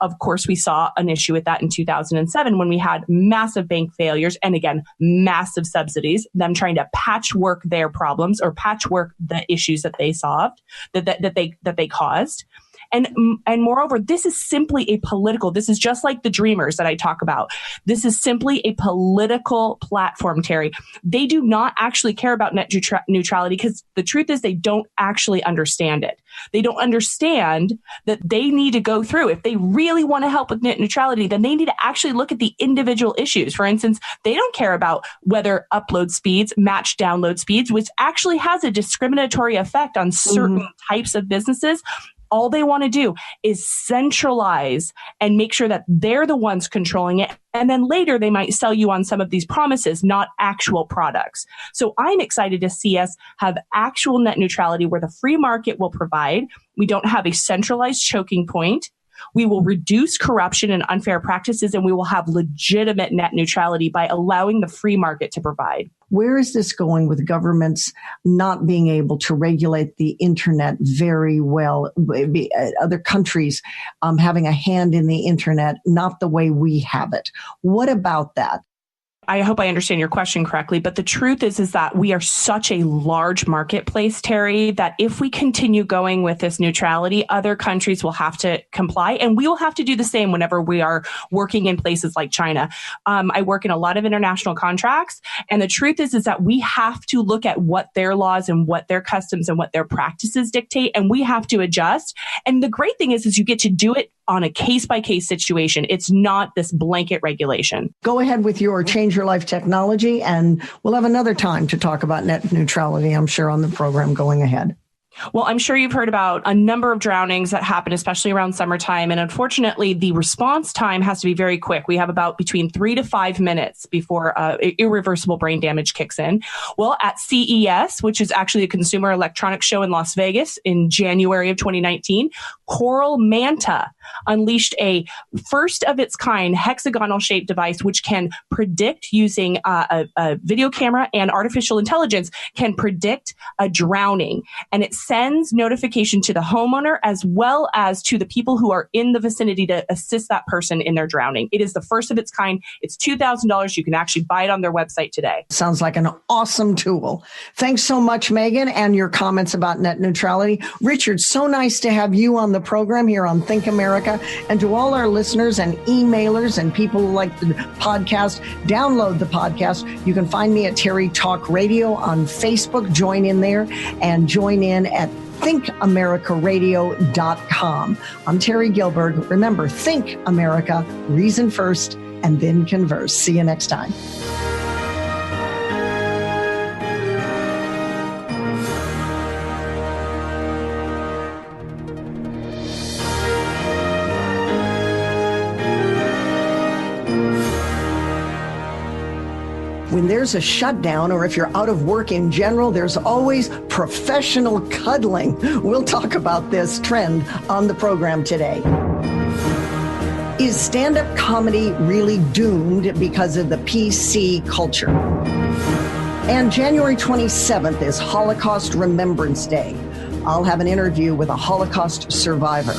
Of course, we saw an issue with that in 2007 when we had massive bank failures and, again, massive subsidies, them trying to patchwork their problems or patchwork the issues that they solved, that they caused. And moreover, this is simply a political, this is just like the Dreamers that I talk about. This is simply a political platform, Terry. They do not actually care about net neutrality because the truth is they don't actually understand it. They don't understand that they need to go through. If they really want to help with net neutrality, then they need to actually look at the individual issues. For instance, they don't care about whether upload speeds match download speeds, which actually has a discriminatory effect on certain types of businesses. All they want to do is centralize and make sure that they're the ones controlling it. And then later they might sell you on some of these promises, not actual products. So I'm excited to see us have actual net neutrality where the free market will provide. We don't have a centralized choking point. We will reduce corruption and unfair practices, and we will have legitimate net neutrality by allowing the free market to provide. Where is this going with governments not being able to regulate the internet very well? Other countries having a hand in the internet, not the way we have it. What about that? I hope I understand your question correctly, but the truth is that we are such a large marketplace, Terry, that if we continue going with this neutrality, other countries will have to comply, and we will have to do the same whenever we are working in places like China. I work in a lot of international contracts, and the truth is that we have to look at what their laws and what their customs and what their practices dictate, and we have to adjust. And the great thing is you get to do it on a case-by-case situation. It's not this blanket regulation. Go ahead with your Change Your Life technology, and we'll have another time to talk about net neutrality, I'm sure, on the program going ahead. Well, I'm sure you've heard about a number of drownings that happen, especially around summertime. And unfortunately, the response time has to be very quick. We have about between 3 to 5 minutes before irreversible brain damage kicks in. Well, at CES, which is actually a consumer electronics show in Las Vegas in January of 2019, Coral Manta unleashed a first of its kind hexagonal shaped device, which can predict using a video camera and artificial intelligence can predict a drowning. And it sends notification to the homeowner as well as to the people who are in the vicinity to assist that person in their drowning. It is the first of its kind. It's $2,000. You can actually buy it on their website today. Sounds like an awesome tool. Thanks so much, Megan, and your comments about net neutrality. Richard, so nice to have you on the program here on Think America. And to all our listeners and emailers and people who like the podcast, download the podcast. You can find me at Terry Talk Radio on Facebook. Join in there and join in at thinkamericaradio.com. I'm Terry Gilberg. Remember, think America, reason first, and then converse. See you next time. When there's a shutdown, or if you're out of work in general, there's always professional cuddling. We'll talk about this trend on the program today. Is stand-up comedy really doomed because of the PC culture? And January 27th is Holocaust Remembrance Day. I'll have an interview with a Holocaust survivor.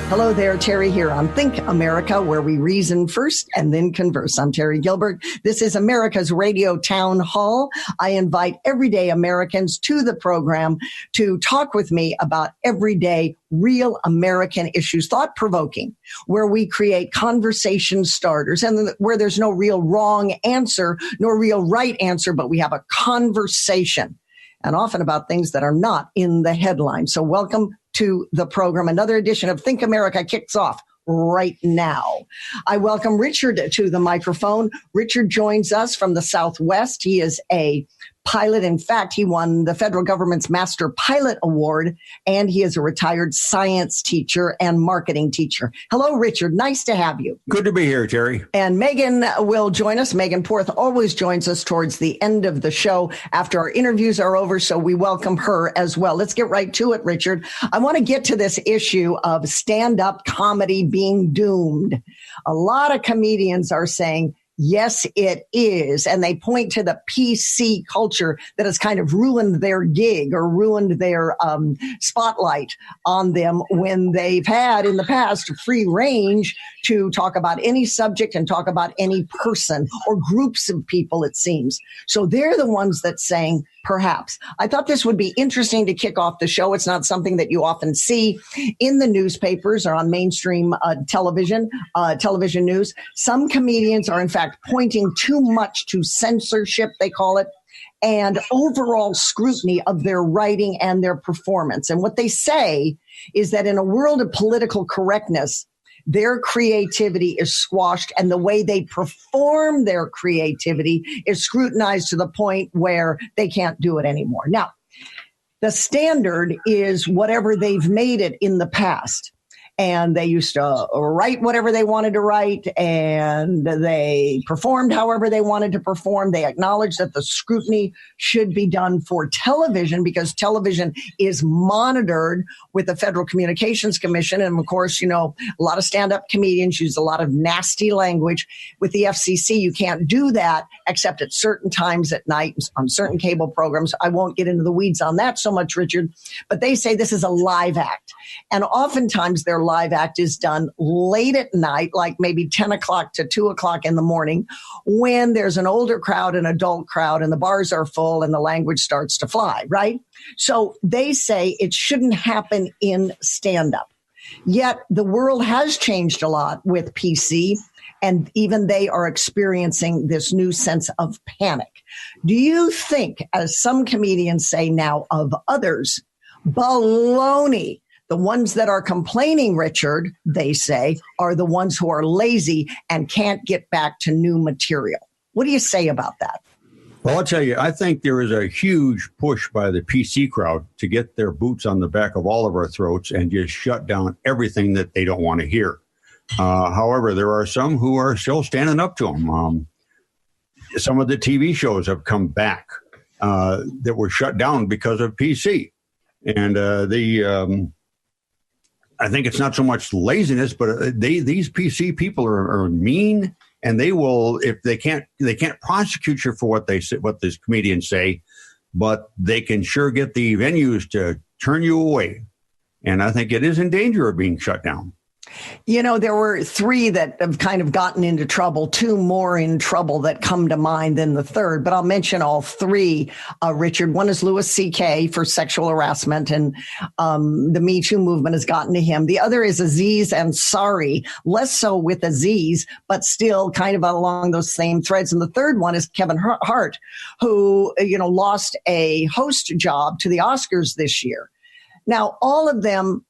Hello there, Terry here on Think America, where we reason first and then converse. I'm Terry Gilbert. This is America's Radio Town Hall. I invite everyday Americans to the program to talk with me about everyday real American issues, thought-provoking, where we create conversation starters and where there's no real wrong answer, nor real right answer, but we have a conversation, and often about things that are not in the headline. So welcome to the program. Another edition of Think America kicks off right now. I welcome Richard to the microphone. Richard joins us from the Southwest. He is a pilot. In fact, he won the federal government's Master Pilot Award, and he is a retired science teacher and marketing teacher. Hello, Richard. Nice to have you. Good to be here, Terry. And Megan will join us. Megan Porth always joins us towards the end of the show after our interviews are over, so we welcome her as well. Let's get right to it, Richard. I want to get to this issue of stand-up comedy being doomed. A lot of comedians are saying, yes, it is. And they point to the PC culture that has kind of ruined their gig or ruined their spotlight on them when they've had in the past free range to talk about any subject and talk about any person or groups of people, it seems. So they're the ones that saying, perhaps. I thought this would be interesting to kick off the show. It's not something that you often see in the newspapers or on mainstream television news. Some comedians are, in fact, pointing too much to censorship, they call it, and overall scrutiny of their writing and their performance. And what they say is that in a world of political correctness, their creativity is squashed, and the way they perform their creativity is scrutinized to the point where they can't do it anymore. Now, the standard is whatever they've made it in the past. And they used to write whatever they wanted to write, and they performed however they wanted to perform. They acknowledged that the scrutiny should be done for television because television is monitored with the Federal Communications Commission. And of course, a lot of stand-up comedians use a lot of nasty language. With the FCC, you can't do that except at certain times at night on certain cable programs. I won't get into the weeds on that so much, Richard, but they say this is a live act. And oftentimes their live act is done late at night, like maybe 10 o'clock to 2 o'clock in the morning, when there's an older crowd, an adult crowd, and the bars are full and the language starts to fly, right? So they say it shouldn't happen in stand-up. Yet the world has changed a lot with PC, and even they are experiencing this new sense of panic. Do you think, as some comedians say now of others, baloney? The ones that are complaining, Richard, they say, are the ones who are lazy and can't get back to new material. What do you say about that? Well, I'll tell you, I think there is a huge push by the PC crowd to get their boots on the back of all of our throats and just shut down everything that they don't want to hear. However, there are some who are still standing up to them. Some of the TV shows have come back that were shut down because of PC. And I think it's not so much laziness, but these PC people are mean, and they will, if they can't prosecute you for what these comedians say, but they can sure get the venues to turn you away. And I think it is in danger of being shut down. There were 3 that have kind of gotten into trouble, 2 more in trouble that come to mind than the third, but I'll mention all 3, Richard. One is Louis C.K. for sexual harassment, and the Me Too movement has gotten to him. The other is Aziz Ansari, less so with Aziz, but still kind of along those same threads. And the third one is Kevin Hart, who, lost a host job to the Oscars this year. Now, all of them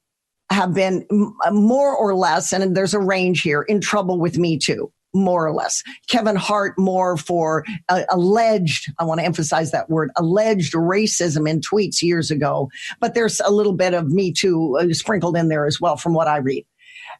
have been more or less, and there's a range here, in trouble with Me Too, more or less. Kevin Hart more for alleged, I want to emphasize that word, alleged racism in tweets years ago. But there's a little bit of Me Too sprinkled in there as well from what I read.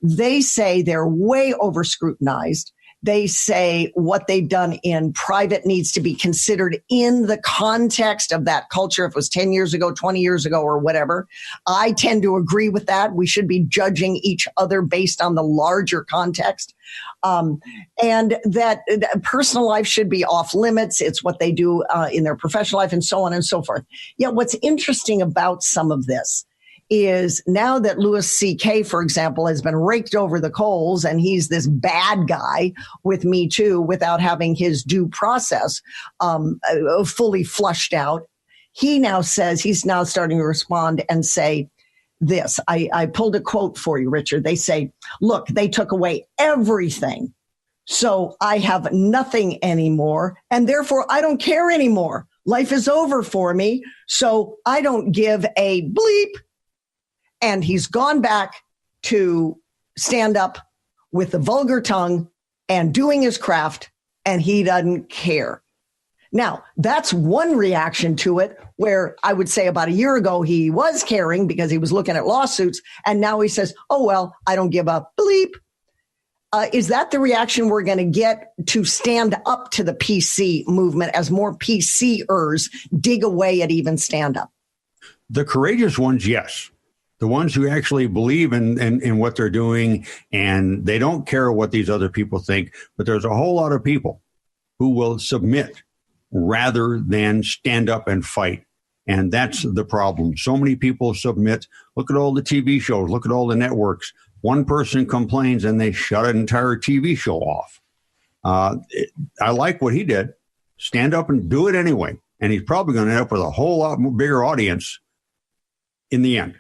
They say they're way over scrutinized. They say what they've done in private needs to be considered in the context of that culture. If it was 10 years ago, 20 years ago, or whatever, I tend to agree with that. We should be judging each other based on the larger context. And that personal life should be off limits. It's what they do in their professional life and so on and so forth. Yet what's interesting about some of this is now that Louis C.K., for example, has been raked over the coals and he's this bad guy with Me Too without having his due process fully flushed out, he now says he's now starting to respond and say this. I pulled a quote for you, Richard. They say, look, they took away everything. So I have nothing anymore, and therefore I don't care anymore. Life is over for me, so I don't give a bleep. And he's gone back to stand up with the vulgar tongue and doing his craft, and he doesn't care. Now, that's one reaction to it, where I would say about a year ago he was caring because he was looking at lawsuits, and now he says, oh, well, I don't give a bleep. Is that the reaction we're going to get to stand up to the PC movement as more PCers dig away at even stand up? The courageous ones, yes. The ones who actually believe in what they're doing, and they don't care what these other people think. But there's a whole lot of people who will submit rather than stand up and fight. And that's the problem. So many people submit. Look at all the TV shows. Look at all the networks. One person complains and they shut an entire TV show off. I like what he did. Stand up and do it anyway. And he's probably going to end up with a whole lot bigger audience in the end.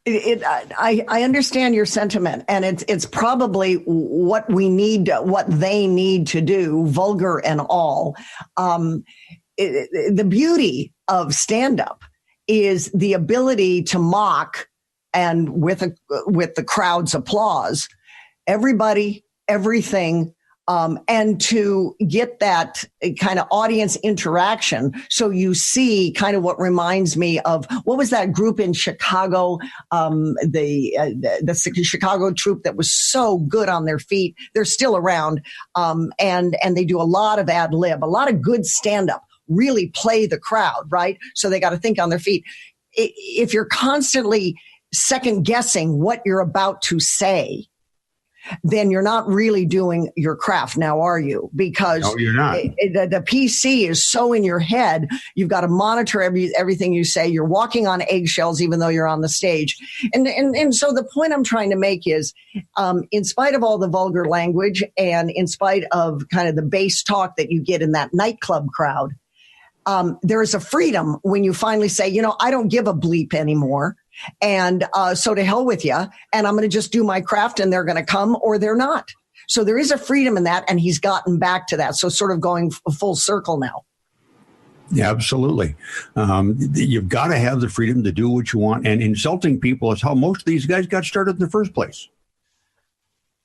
I understand your sentiment, and it's probably what we need, what they need to do, vulgar and all. The beauty of stand-up is the ability to mock, and with the crowd's applause, everybody, everything, and to get that kind of audience interaction. So you see kind of what reminds me of, what was that group in Chicago? The Chicago troupe that was so good on their feet. They're still around. And they do a lot of ad lib, a lot of good stand up, really play the crowd, right? So they got to think on their feet. If you're constantly second guessing what you're about to say, then you're not really doing your craft now, are you? Because no, you're not. The PC is so in your head. You've got to monitor everything you say. You're walking on eggshells, even though you're on the stage. And so the point I'm trying to make is, in spite of all the vulgar language and in spite of kind of the base talk that you get in that nightclub crowd, there is a freedom when you finally say, I don't give a bleep anymore. And so to hell with you. And I'm going to just do my craft and they're going to come or they're not. So there is a freedom in that. And he's gotten back to that. So sort of going full circle now. Yeah, absolutely. You've got to have the freedom to do what you want. And insulting people is how most of these guys got started in the first place.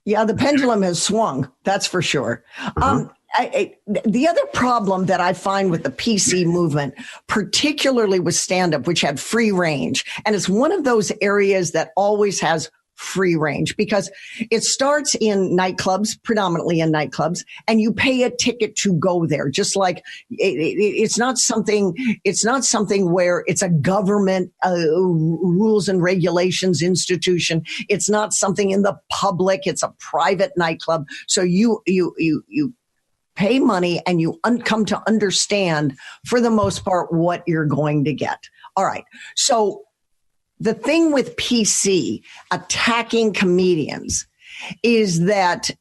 Yeah, the pendulum has swung. That's for sure. The other problem that I find with the PC movement, particularly with stand-up, which had free range, and it's one of those areas that always has free range because it starts in nightclubs, predominantly in nightclubs, and you pay a ticket to go there. Just like it's not something where it's a government rules and regulations institution. It's not something in the public. It's a private nightclub. So you pay money and you come to understand, for the most part, what you're going to get. All right. So the thing with PC attacking comedians is that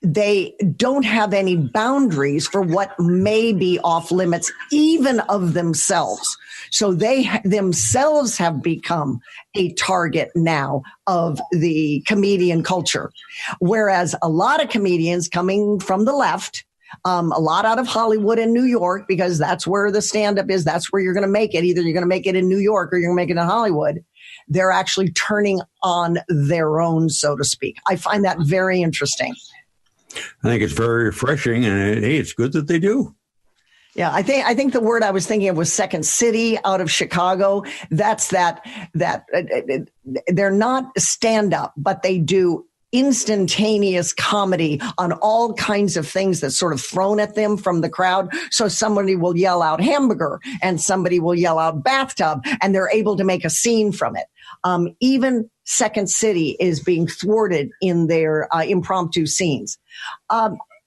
they don't have any boundaries for what may be off limits, even of themselves. So they themselves have become a target now of the comedian culture. Whereas a lot of comedians coming from the left, a lot out of Hollywood and New York, because that's where the stand-up is. That's where you're going to make it. Either you're going to make it in New York or you're going to make it in Hollywood. They're actually turning on their own, so to speak. I find that very interesting. I think it's very refreshing, and hey, it's good that they do. Yeah, I think the word I was thinking of was Second City out of Chicago. That's that they're not stand-up, but they do instantaneous comedy on all kinds of things that's sort of thrown at them from the crowd. So somebody will yell out hamburger and somebody will yell out bathtub, and they're able to make a scene from it. Even Second City is being thwarted in their impromptu scenes.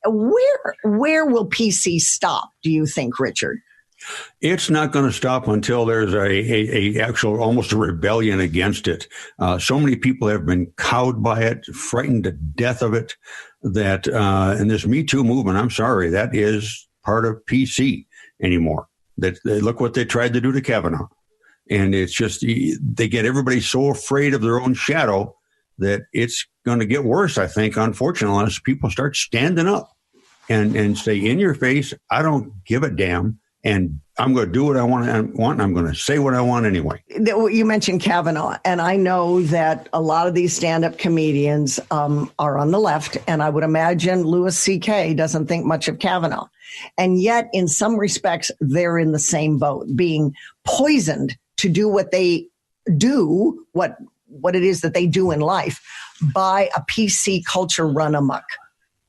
Where will PC stop, do you think, Richard? It's not going to stop until there's a actual almost a rebellion against it. So many people have been cowed by it, frightened to death of it, that in this Me Too movement, I'm sorry, that is part of PC anymore. That look what they tried to do to Kavanaugh. And it's just, they get everybody so afraid of their own shadow that it's going to get worse, I think, unfortunately, unless people start standing up and say, in your face, I don't give a damn. And I'm going to do what I want, and I'm going to say what I want anyway. You mentioned Kavanaugh, and I know that a lot of these stand-up comedians are on the left, and I would imagine Louis C.K. doesn't think much of Kavanaugh. And yet, in some respects, they're in the same boat, being poisoned to do what they do, what it is that they do in life, by a PC culture run amok.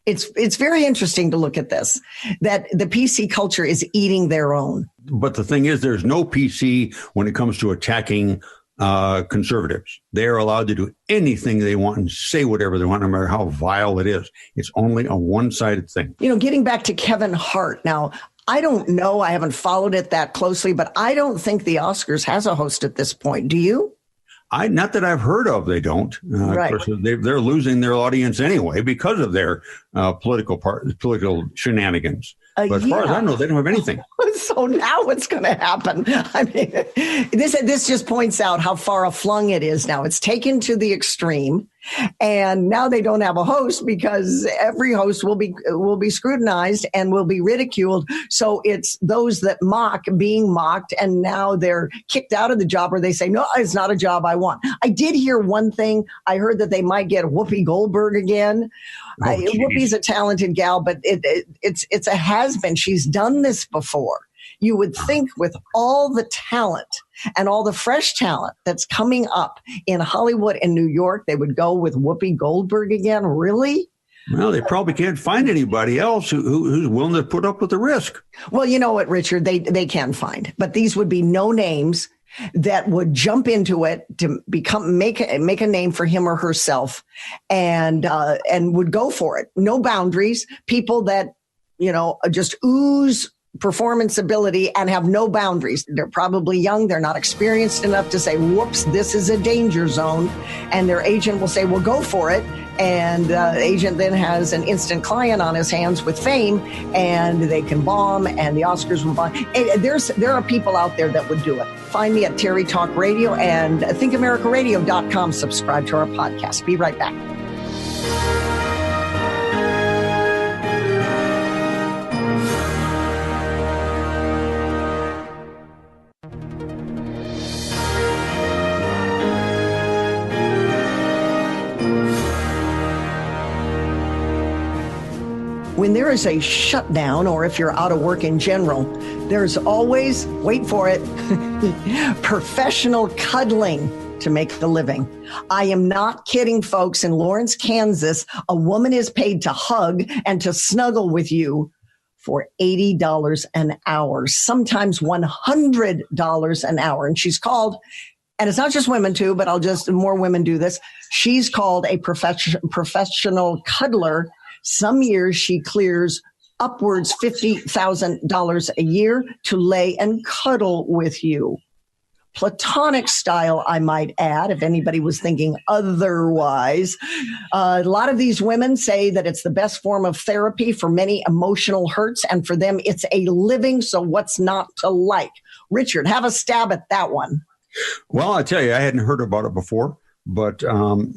It's very interesting to look at this, that the PC culture is eating their own. But the thing is, there's no PC when it comes to attacking conservatives. They are allowed to do anything they want and say whatever they want, no matter how vile it is. It's only a one-sided thing. Getting back to Kevin Hart now, I don't know. I haven't followed it that closely, but I don't think the Oscars has a host at this point. Do you? Not that I've heard of. They don't. Right. Of course, they're losing their audience anyway because of their political shenanigans. But as far as I know, they don't have anything. So now what's going to happen? I mean, this just points out how far aflung it is now. It's taken to the extreme. And now they don't have a host because every host will be scrutinized and will be ridiculed. So it's those that mock being mocked, and now they're kicked out of the job, or they say, no, it's not a job I want. I did hear one thing. I heard that they might get Whoopi Goldberg again. Whoopi's a talented gal, but it's a has-been. She's done this before. You would think with all the talent and all the fresh talent that's coming up in Hollywood and New York, they would go with Whoopi Goldberg again. Really? Well, they probably can't find anybody else who's willing to put up with the risk. Well, you know what, Richard, they can find, but these would be no names that would jump into it to make a name for him or herself, and would go for it. No boundaries. People that, just ooze performance ability and have no boundaries. They're probably young. They're not experienced enough to say, whoops, this is a danger zone. And their agent will say, well, go for it. And the agent then has an instant client on his hands with fame, and they can bomb, and the Oscars will bomb. There are people out there that would do it. Find me at Terry Talk Radio and thinkamericaradio.com. Subscribe to our podcast. Be right back. When there is a shutdown, or if you're out of work in general, there's always, wait for it, professional cuddling to make the living. I am not kidding, folks. In Lawrence, Kansas, a woman is paid to hug and to snuggle with you for $80 an hour, sometimes $100 an hour. And she's called, and it's not just women too, but more women do this. She's called a professional cuddler. Some years she clears upwards $50,000 a year to lay and cuddle with you. Platonic style, I might add, if anybody was thinking otherwise. A lot of these women say that it's the best form of therapy for many emotional hurts, and for them it's a living, so what's not to like? Richard, have a stab at that one. Well, I tell you, I hadn't heard about it before. But,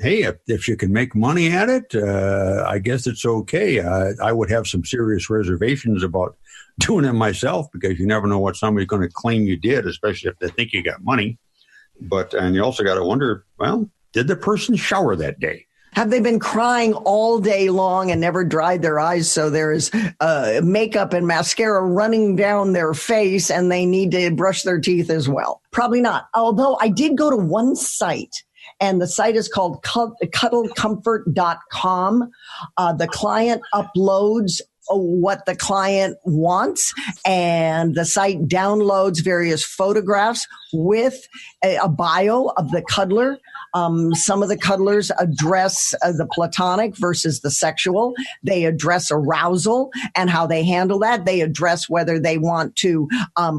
hey, if you can make money at it, I guess it's okay. I would have some serious reservations about doing it myself, because you never know what somebody's going to claim you did, especially if they think you got money. And you also got to wonder, well, did the person shower that day? Have they been crying all day long and never dried their eyes, so there is makeup and mascara running down their face and they need to brush their teeth as well? Probably not. Although I did go to one site, and the site is called cuddlecomfort.com. The client uploads what the client wants, and the site downloads various photographs with a bio of the cuddler. Some of the cuddlers address the platonic versus the sexual. They address arousal and how they handle that. They address whether they want to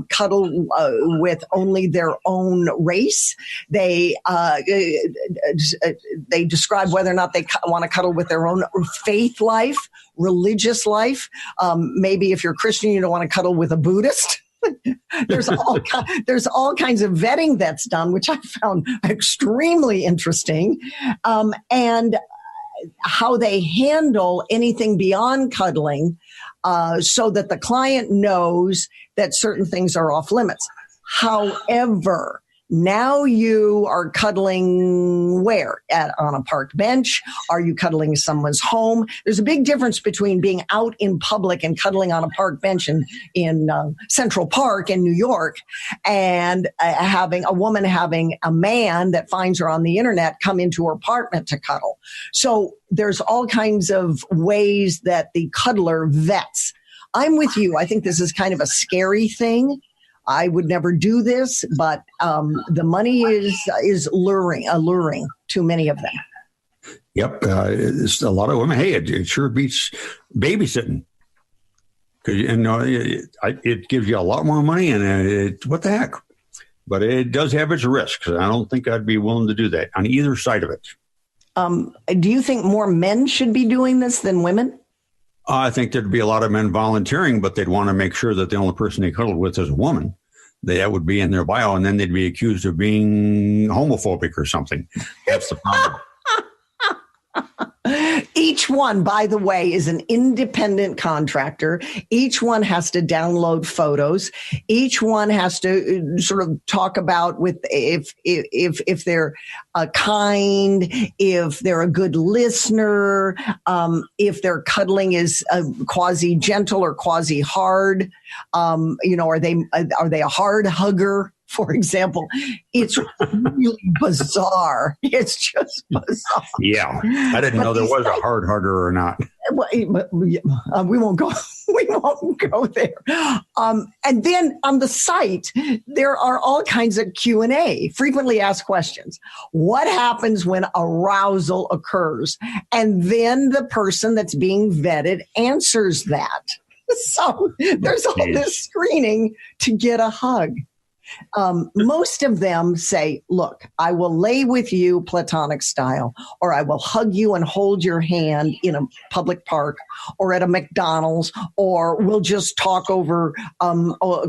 cuddle with only their own race. They describe whether or not they want to cuddle with their own faith life, religious life. Maybe if you're Christian, you don't want to cuddle with a Buddhist. There's all kinds of vetting that's done, which I found extremely interesting, and how they handle anything beyond cuddling, so that the client knows that certain things are off limits. However, now you are cuddling where? On a park bench? Are you cuddling in someone's home? There's a big difference between being out in public and cuddling on a park bench in Central Park in New York, and having a man that finds her on the internet come into her apartment to cuddle. So there's all kinds of ways that the cuddler vets. I'm with you. I think this is kind of a scary thing. I would never do this, but the money is alluring to many of them. Yep. It's a lot of women. Hey, it sure beats babysitting. It gives you a lot more money, and what the heck? But it does have its risks. I don't think I'd be willing to do that on either side of it. Do you think more men should be doing this than women? I think there'd be a lot of men volunteering, but they'd want to make sure that the only person they cuddled with is a woman. That would be in their bio, and then they'd be accused of being homophobic or something. That's the problem. Each one, by the way, is an independent contractor. Each one has to download photos. Each one has to sort of talk about with if they're kind, if they're a good listener, if their cuddling is quasi gentle or quasi hard. Are they a hard hugger? For example, it's really bizarre. It's just bizarre. Yeah, I didn't know there was a hard hugger or not. We won't go. We won't go there. And then on the site, there are all kinds of Q&A, frequently asked questions. What happens when arousal occurs? And then the person that's being vetted answers that. So there's all this screening to get a hug. Most of them say, look, I will lay with you platonic style, or I will hug you and hold your hand in a public park or at a McDonald's, or we'll just talk over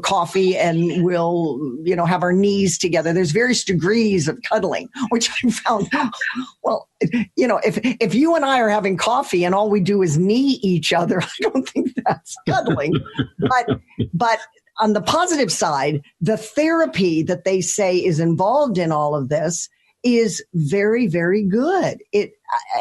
coffee and we'll, have our knees together. There's various degrees of cuddling, which I found, well, if you and I are having coffee and all we do is knee each other, I don't think that's cuddling. But on the positive side, the therapy that they say is involved in all of this is very, very good.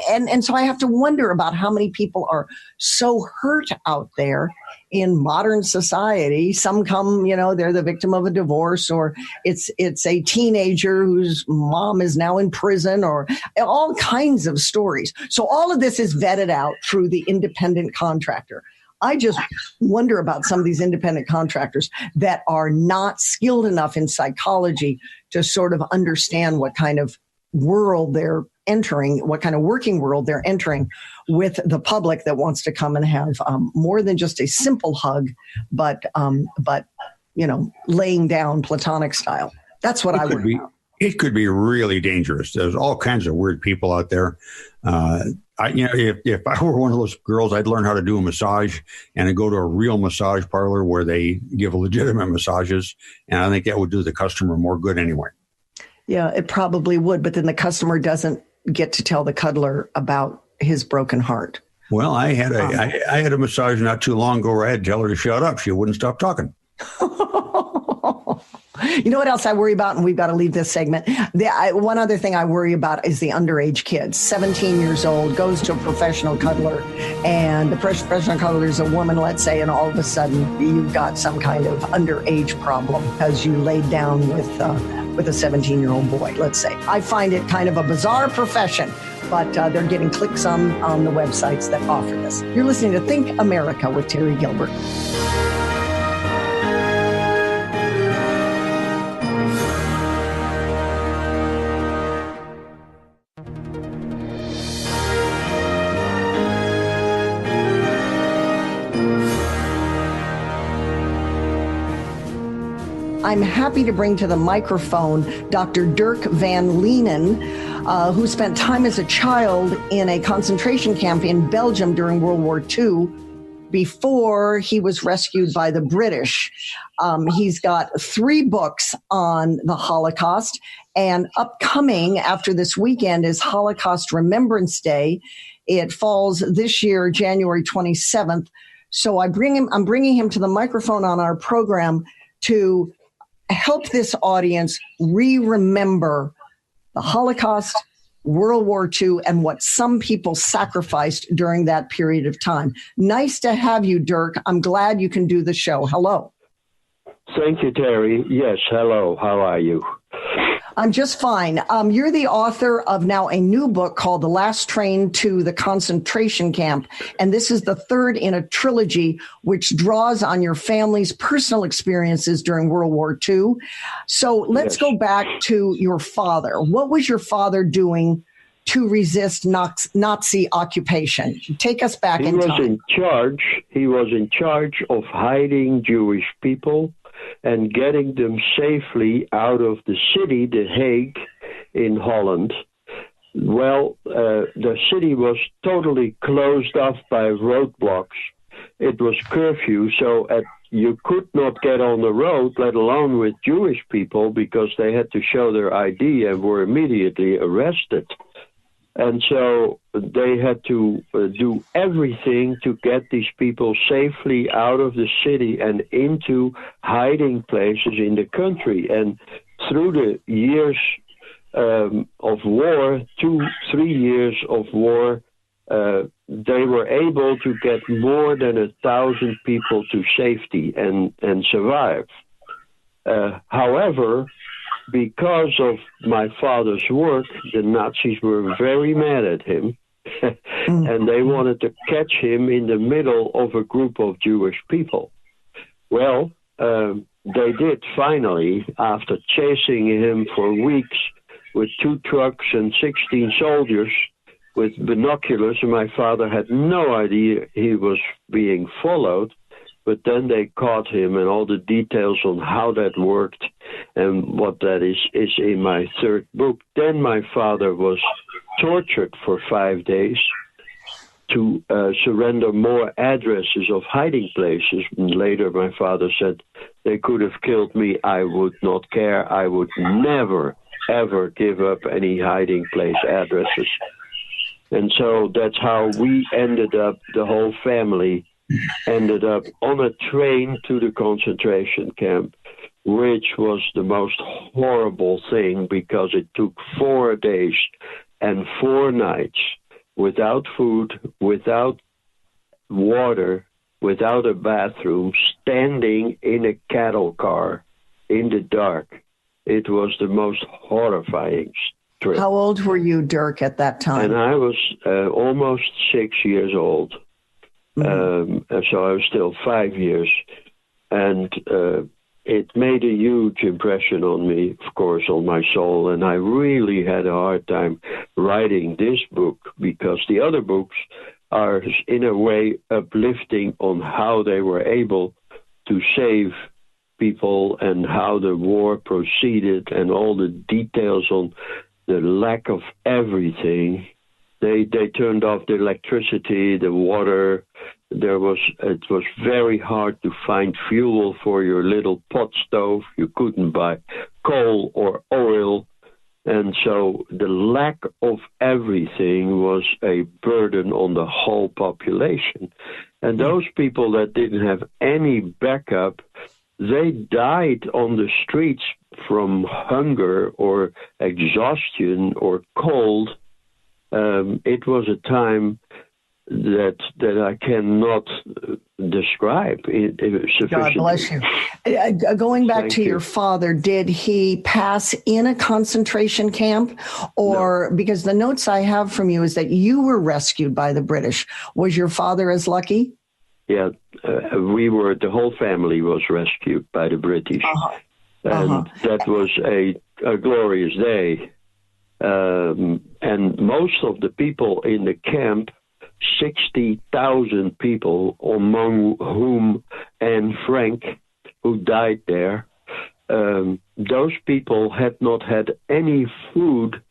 And so I have to wonder about how many people are so hurt out there in modern society. Some come, they're the victim of a divorce, or it's a teenager whose mom is now in prison, or all kinds of stories. So all of this is vetted out through the independent contractor. I just wonder about some of these independent contractors that are not skilled enough in psychology to sort of understand what kind of world they're entering, what kind of working world they're entering with the public that wants to come and have more than just a simple hug, but laying down platonic style. That's what I worry about. It could be really dangerous. There's all kinds of weird people out there. If I were one of those girls, I'd learn how to do a massage and I'd go to a real massage parlor where they give legitimate massages. And I think that would do the customer more good anyway. Yeah, it probably would. But then the customer doesn't get to tell the cuddler about his broken heart. Well, I had a massage not too long ago where I had to tell her to shut up. She wouldn't stop talking. You know what else I worry about? And we've got to leave this segment. One other thing I worry about is the underage kids. 17 years old, goes to a professional cuddler, and the professional cuddler is a woman, let's say, and all of a sudden you've got some kind of underage problem because you laid down with a 17-year-old boy, let's say. I find it kind of a bizarre profession, but they're getting clicks on the websites that offer this. You're listening to Think America with Terry Gilbert. I'm happy to bring to the microphone Dr. Dirk van Leenan, who spent time as a child in a concentration camp in Belgium during World War II before he was rescued by the British. He's got 3 books on the Holocaust, and upcoming after this weekend is Holocaust Remembrance Day. It falls this year, January 27th. So I'm bringing him to the microphone on our program to help this audience remember the Holocaust, World War II, and what some people sacrificed during that period of time. Nice to have you, Dirk. I'm glad you can do the show. Hello. Thank you, Terry. Yes, hello. How are you? I'm just fine. You're the author of now a new book called The Last Train to the Concentration Camp. And this is the 3rd in a trilogy, which draws on your family's personal experiences during World War II. So let's go back to your father. What was your father doing to resist Nazi occupation? Take us back in time. He was in charge of hiding Jewish people and getting them safely out of the city, The Hague, in Holland. Well, the city was totally closed off by roadblocks. It was curfew, so you could not get on the road, let alone with Jewish people, because they had to show their ID and were immediately arrested. And so they had to do everything to get these people safely out of the city and into hiding places in the country. And through the years of war, 2-3 years of war, they were able to get more than 1,000 people to safety and survive. However, because of my father's work, the Nazis were very mad at him, and they wanted to catch him in the middle of a group of Jewish people. Well, they did finally, after chasing him for weeks with 2 trucks and 16 soldiers with binoculars, and my father had no idea he was being followed. But then they caught him, and all the details on how that worked and what that is in my 3rd book. Then my father was tortured for 5 days to surrender more addresses of hiding places. And later my father said, they could have killed me. I would not care. I would never, ever give up any hiding place addresses. And so that's how we ended up, the whole family ended up on a train to the concentration camp, which was the most horrible thing because it took 4 days and 4 nights without food, without water, without a bathroom, standing in a cattle car in the dark. It was the most horrifying trip. How old were you, Dirk, at that time? And I was almost 6 years old. So I was still 5 years, and it made a huge impression on me, of course, on my soul, and I really had a hard time writing this book because the other books are in a way uplifting on how they were able to save people and how the war proceeded and all the details on the lack of everything. They turned off the electricity, the water. It was very hard to find fuel for your little pot stove. You couldn't buy coal or oil. And so the lack of everything was a burden on the whole population. And those people that didn't have any backup, they died on the streets from hunger or exhaustion or cold. It was a time that I cannot describe sufficiently. God bless you. Going back to your father, did he pass in a concentration camp? Or no. Because the notes I have from you is that you were rescued by the British. Was your father as lucky? Yeah, the whole family was rescued by the British. And that was a glorious day. And most of the people in the camp, 60,000 people, among whom Anne Frank, who died there, those people had not had any food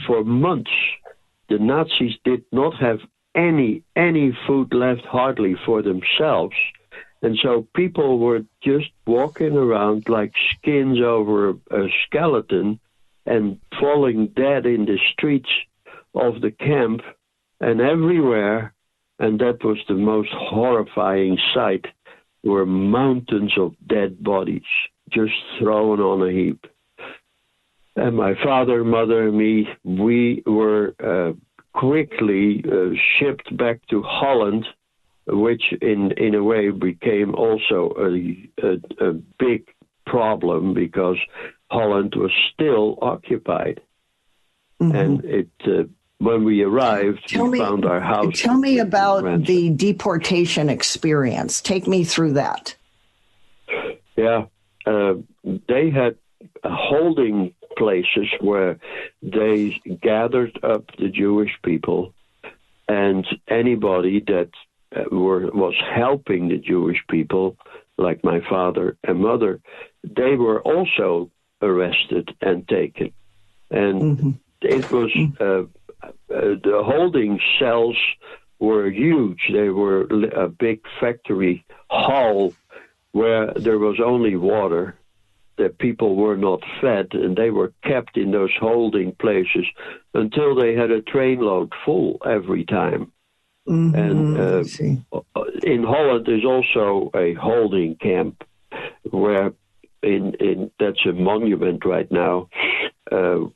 for months. The Nazis did not have any food left, hardly for themselves. And so people were just walking around like skins over a skeleton and falling dead in the streets of the camp and everywhere. And that was the most horrifying sight, were mountains of dead bodies just thrown on a heap. And my father, mother, and me, we were quickly shipped back to Holland, which in a way became also a big problem because Holland was still occupied. Mm-hmm. And it when we arrived, we found our house. Tell me about the deportation experience. Take me through that. Yeah. They had holding places where they gathered up the Jewish people, and anybody that was helping the Jewish people, like my father and mother, they were also arrested and taken. And it was the holding cells were huge. They were a big factory hall where there was only water, the people were not fed, and they were kept in those holding places until they had a trainload full every time. Mm-hmm. And in Holland there's also a holding camp where in that's a monument right now,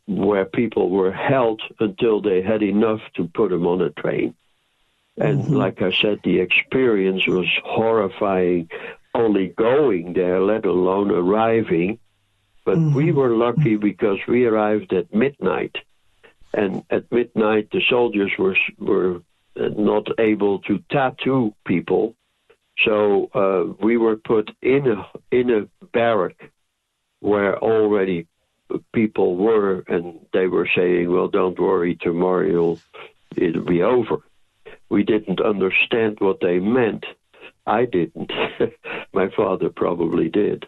where people were held until they had enough to put them on a train. And like I said, the experience was horrifying, only going there, let alone arriving. But we were lucky because we arrived at midnight. And at midnight, the soldiers were not able to tattoo people. So we were put in a barrack where already people were, and they were saying, well, don't worry, tomorrow it'll be over. We didn't understand what they meant. I didn't. My father probably did.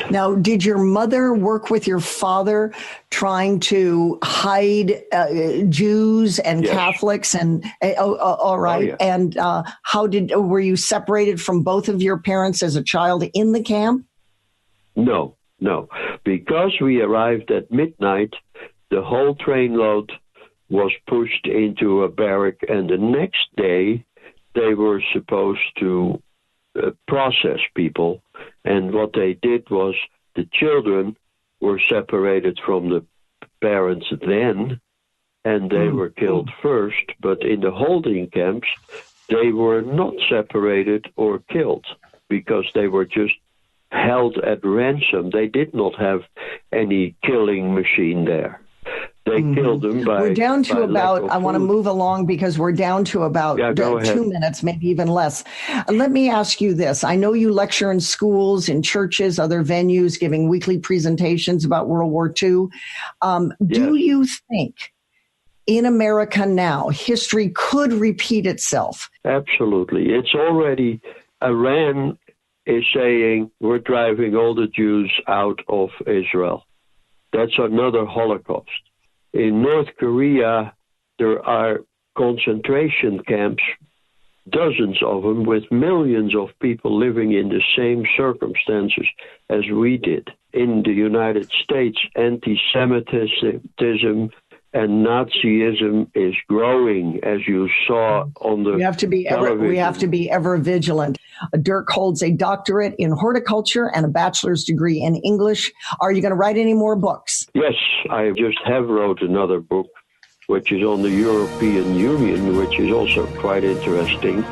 Now, did your mother work with your father trying to hide Jews and Catholics? And all right. Oh, yeah. And were you separated from both of your parents as a child in the camp? No. Because we arrived at midnight, the whole trainload was pushed into a barrack, and the next day they were supposed to process people. And what they did was the children were separated from the parents then, and they were killed first. But in the holding camps, they were not separated or killed because they were just held at ransom. They did not have any killing machine there. They killed them by. We're down to about, I want to move along because we're down to about 2 minutes, maybe even less. Let me ask you this. I know you lecture in schools, in churches, other venues, giving weekly presentations about World War II. Do you think in America now, history could repeat itself? Absolutely. It's already, Iran is saying we're driving all the Jews out of Israel. That's another Holocaust. In North Korea, there are concentration camps, dozens of them, with millions of people living in the same circumstances as we did. In the United States, anti-Semitism and Nazism is growing, as you saw on the television. We have to be ever vigilant. Dirk holds a doctorate in horticulture and a bachelor's degree in English. Are you going to write any more books? Yes, I just have wrote another book, which is on the European Union, which is also quite interesting.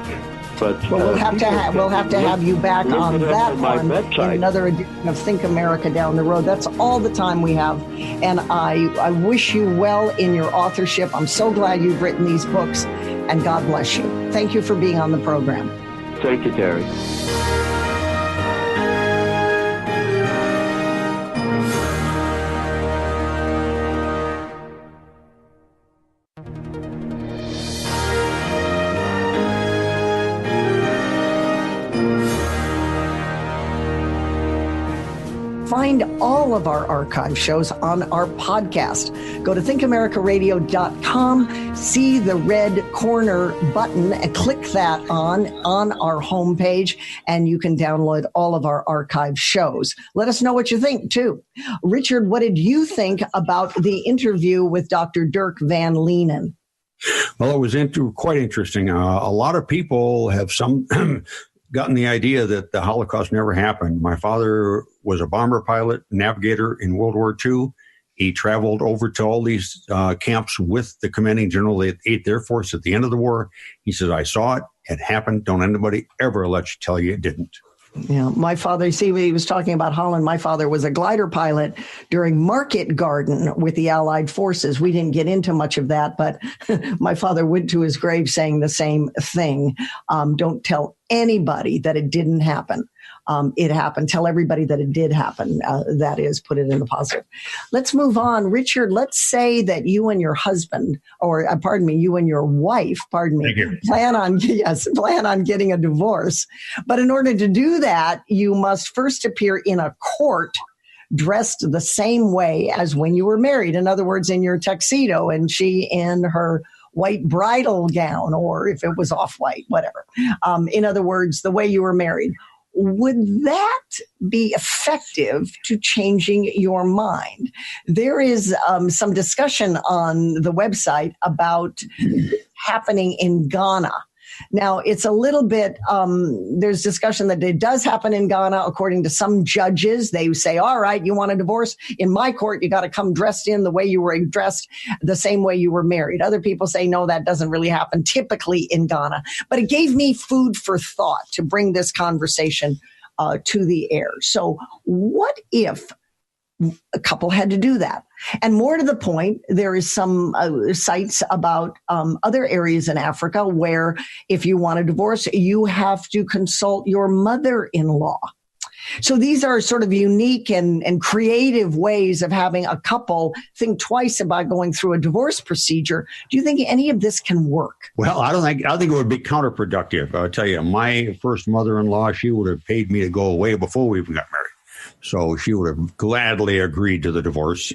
But we'll have to have you back on that one in another edition of Think America down the road. That's all the time we have. And I wish you well in your authorship. I'm so glad you've written these books, and God bless you. Thank you for being on the program. Thank you, Terry. Find all of our archive shows on our podcast. Go to thinkamericaradio.com, see the red corner button, and click that on our homepage, and you can download all of our archive shows. Let us know what you think, too. Richard, what did you think about the interview with Dr. Dirk van Leenan? Well, it was quite interesting. A lot of people have gotten the idea that the Holocaust never happened. My father was a bomber pilot, navigator in World War II. He traveled over to all these camps with the commanding general of the 8th Air Force at the end of the war. He says, I saw it. It happened. Don't anybody ever let you tell you it didn't. Yeah, my father, see, he was talking about Holland. My father was a glider pilot during Market Garden with the Allied forces. We didn't get into much of that, but my father went to his grave saying the same thing. Don't tell anybody that it didn't happen. It happened. Tell everybody that it did happen. That is, put it in the positive. Let's move on. Richard, let's say that you and your husband, or you and your wife, plan on getting a divorce. But in order to do that, you must first appear in a court dressed the same way as when you were married. In other words, in your tuxedo, and she in her white bridal gown, or if it was off-white, whatever. In other words, the way you were married. would that be effective to changing your mind? There is some discussion on the website about happening in Ghana. Now, it's a little bit, there's discussion that it does happen in Ghana. According to some judges, they say, all right, you want a divorce? In my court, you got to come dressed in the way you were dressed, the same way you were married. Other people say, no, that doesn't really happen typically in Ghana. But it gave me food for thought to bring this conversation to the air. So what if a couple had to do that? And more to the point, there is some sites about other areas in Africa where if you want a divorce, you have to consult your mother-in-law. So these are sort of unique and creative ways of having a couple think twice about going through a divorce procedure. Do you think any of this can work? Well, I think it would be counterproductive. I'll tell you, my first mother-in-law, she would have paid me to go away before we even got married. So she would have gladly agreed to the divorce.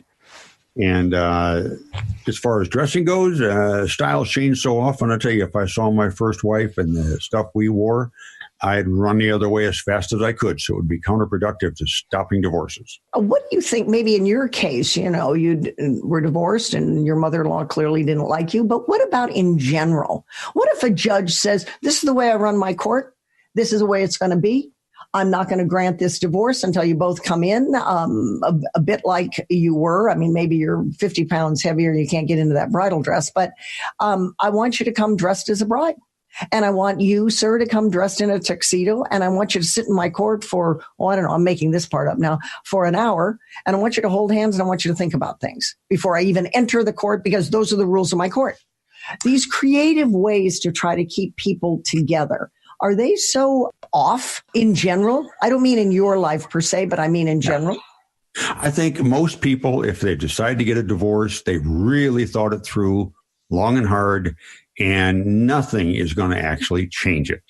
And as far as dressing goes, styles change so often. I tell you, if I saw my first wife and the stuff we wore, I'd run the other way as fast as I could. So it would be counterproductive to stopping divorces. What do you think, maybe in your case, you know, you were divorced and your mother-in-law clearly didn't like you, but what about in general? What if a judge says, this is the way I run my court, this is the way it's going to be, I'm not going to grant this divorce until you both come in a bit like you were. I mean, maybe you're 50 pounds heavier and you can't get into that bridal dress, but I want you to come dressed as a bride. And I want you, sir, to come dressed in a tuxedo. And I want you to sit in my court for, I don't know, I'm making this part up now, for an hour. And I want you to hold hands and I want you to think about things before I even enter the court, because those are the rules of my court. These creative ways to try to keep people together, are they so off in general? I don't mean in your life per se, but I mean in general. I think most people, if they decide to get a divorce, they really thought it through long and hard, and nothing is going to actually change it.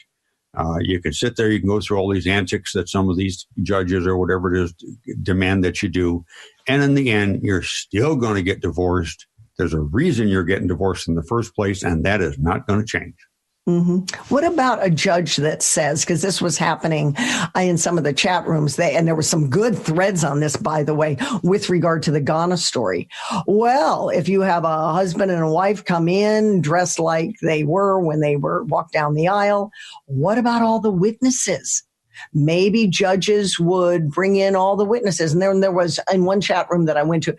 You can sit there, you can go through all these antics that some of these judges or whatever it is demand that you do. And in the end, you're still going to get divorced. There's a reason you're getting divorced in the first place, and that is not going to change. Mm-hmm. What about a judge that says, because this was happening in some of the chat rooms, and there were some good threads on this, by the way, with regard to the Ghana story. Well, if you have a husband and a wife come in dressed like they were when they were walked down the aisle, what about all the witnesses? Maybe judges would bring in all the witnesses. And then there was, in one chat room that I went to,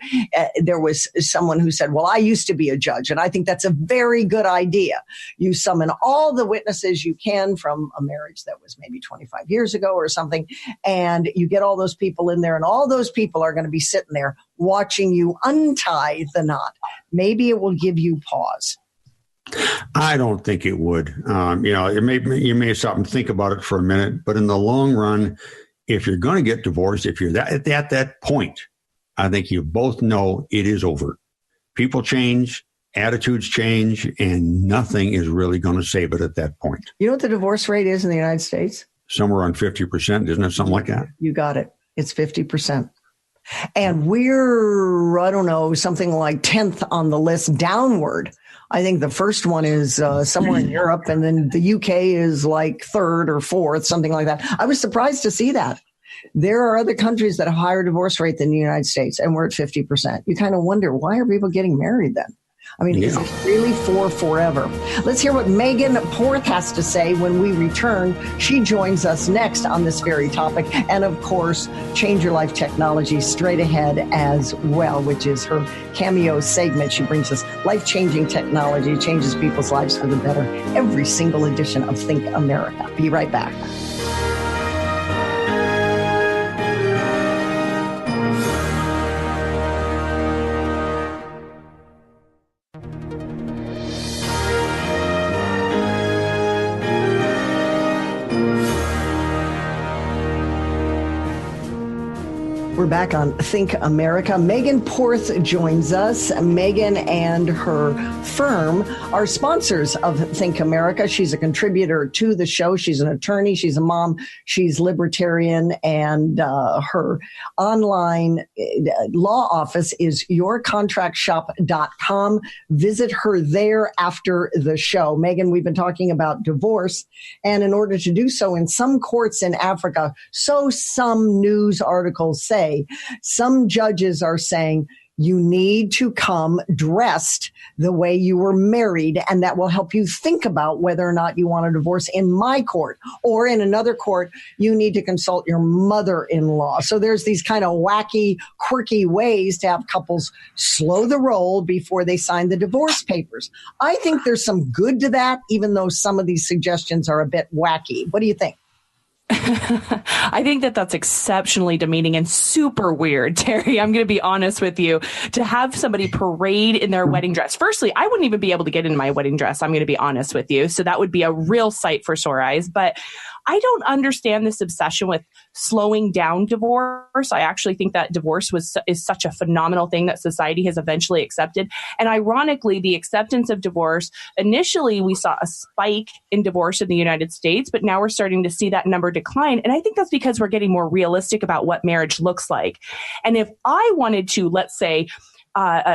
there was someone who said, well, I used to be a judge. And I think that's a very good idea. You summon all the witnesses you can from a marriage that was maybe 25 years ago or something. And you get all those people in there, and all those people are going to be sitting there watching you untie the knot. Maybe it will give you pause. I don't think it would. You may stop and think about it for a minute, but in the long run, if you're going to get divorced, if you're at that point, I think you both know it is over. People change, attitudes change, and nothing is really going to save it at that point. You know what the divorce rate is in the United States? Somewhere around 50%, isn't it? Something like that. You got it. It's 50%. And we're, I don't know, something like 10th on the list downward. I think the first one is somewhere in Europe, and then the UK is like third or fourth, something like that. I was surprised to see that. There are other countries that have a higher divorce rate than the United States, and we're at 50%. You kind of wonder, why are people getting married then? I mean, is it really for forever? Let's hear what Megan Porth has to say when we return. She joins us next on this very topic. And of course, Change Your Life Technology straight ahead as well, which is her cameo segment. She brings us life-changing technology, changes people's lives for the better. Every single edition of Think America. Be right back. We're back on Think America. Megan Porth joins us. Megan and her firm are sponsors of Think America. She's a contributor to the show. She's an attorney. She's a mom. She's libertarian. And her online law office is yourcontractshop.com. Visit her there after the show. Megan, we've been talking about divorce. And in order to do so in some courts in Africa, so some news articles say, some judges are saying you need to come dressed the way you were married, and that will help you think about whether or not you want a divorce. In my court or in another court, you need to consult your mother-in-law. So there's these kind of wacky, quirky ways to have couples slow the roll before they sign the divorce papers. I think there's some good to that, even though some of these suggestions are a bit wacky. What do you think? I think that that's exceptionally demeaning and super weird, Terry. I'm going to be honest with you. To have somebody parade in their wedding dress. Firstly, I wouldn't even be able to get in my wedding dress. I'm going to be honest with you. So that would be a real sight for sore eyes. But I don't understand this obsession with slowing down divorce. I actually think that divorce is such a phenomenal thing that society has eventually accepted. And ironically, the acceptance of divorce, initially we saw a spike in divorce in the United States, but now we're starting to see that number decline. And I think that's because we're getting more realistic about what marriage looks like. And if I wanted to, let's say,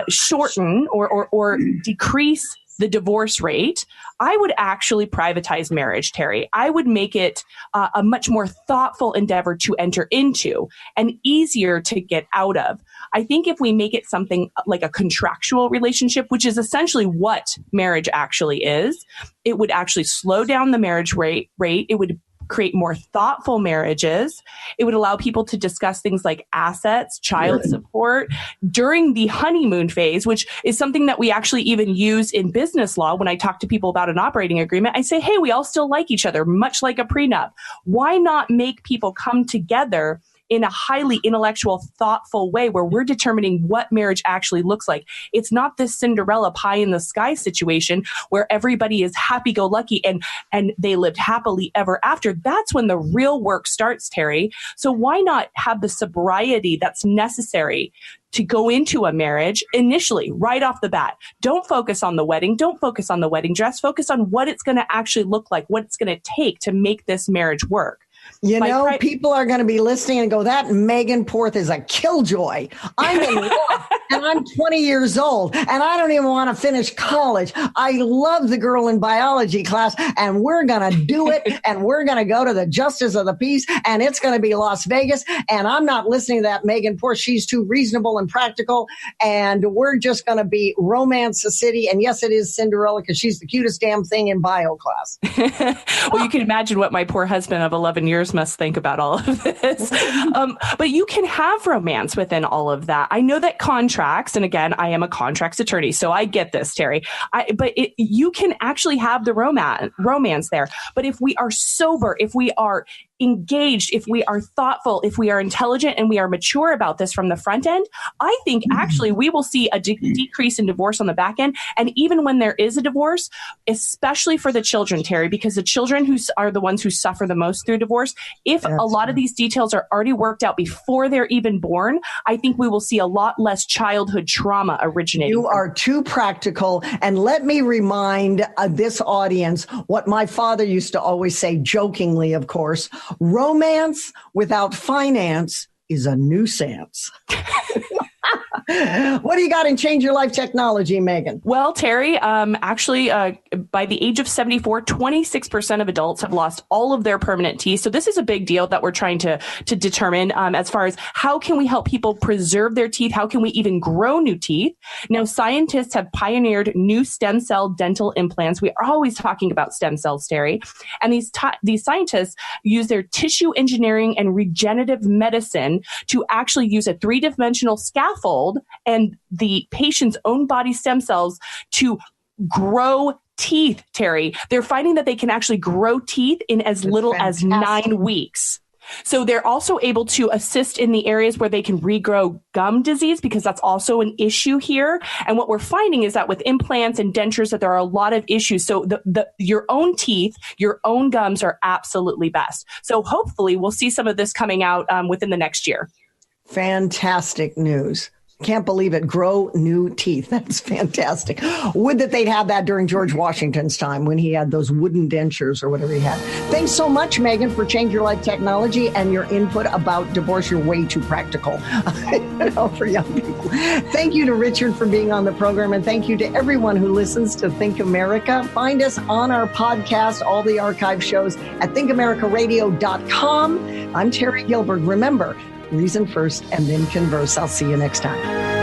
shorten or decrease the divorce rate, I would actually privatize marriage, Terry. I would make it a much more thoughtful endeavor to enter into and easier to get out of. I think if we make it something like a contractual relationship, which is essentially what marriage actually is, it would actually slow down the marriage rate. It would create more thoughtful marriages. It would allow people to discuss things like assets, child support during the honeymoon phase, which is something that we actually even use in business law. When I talk to people about an operating agreement, I say, hey, we all still like each other, much like a prenup. Why not make people come together in a highly intellectual, thoughtful way where we're determining what marriage actually looks like? It's not this Cinderella pie in the sky situation where everybody is happy-go-lucky and they lived happily ever after. That's when the real work starts, Terry. So why not have the sobriety that's necessary to go into a marriage initially, right off the bat? Don't focus on the wedding. Don't focus on the wedding dress. Focus on what it's going to actually look like, what it's going to take to make this marriage work. You know, people are going to be listening and go, that Megan Porth is a killjoy. I'm in law and I'm 20 years old and I don't even want to finish college. I love the girl in biology class and we're going to do it and we're going to go to the justice of the peace and it's going to be Las Vegas. And I'm not listening to that Megan Porth. She's too reasonable and practical. And we're just going to be romance the city. And yes, it is Cinderella because she's the cutest damn thing in bio class. Well, you can imagine what my poor husband of 11 years must think about all of this. But you can have romance within all of that. I know that contracts, and again, I am a contracts attorney, so I get this, Terry. You can actually have the romance there. But if we are sober, if we are engaged, if we are thoughtful, if we are intelligent and we are mature about this from the front end, I think actually we will see a decrease in divorce on the back end. And even when there is a divorce, especially for the children, Terry, because the children who are the ones who suffer the most through divorce, if a lot of these details are already worked out before they're even born, I think we will see a lot less childhood trauma originating. You are too practical. And let me remind this audience what my father used to always say, jokingly, of course: romance without finance is a nuisance. What do you got in Change Your Life technology, Megan? Well, Terry, actually, by the age of 74, 26% of adults have lost all of their permanent teeth. So this is a big deal that we're trying to determine as far as how can we help people preserve their teeth? How can we even grow new teeth? Now, scientists have pioneered new stem cell dental implants. We are always talking about stem cells, Terry. And these scientists use their tissue engineering and regenerative medicine to actually use a three-dimensional scaffold and the patient's own body stem cells to grow teeth, Terry. They're finding that they can actually grow teeth in as little as 9 weeks. So they're also able to assist in the areas where they can regrow gum disease, because that's also an issue here. And what we're finding is that with implants and dentures, that there are a lot of issues. So your own teeth, your own gums are absolutely best. So hopefully we'll see some of this coming out within the next year. Fantastic news. Can't believe it. Grow new teeth. That's fantastic. Would that they'd have that during George Washington's time when he had those wooden dentures or whatever he had. Thanks so much, Megan, for Change Your Life Technology and your input about divorce. You're way too practical for young people. Thank you to Richard for being on the program. And thank you to everyone who listens to Think America. Find us on our podcast, all the archive shows at thinkamericaradio.com. I'm Terry Gilbert. Remember, reason first and then converse. I'll see you next time.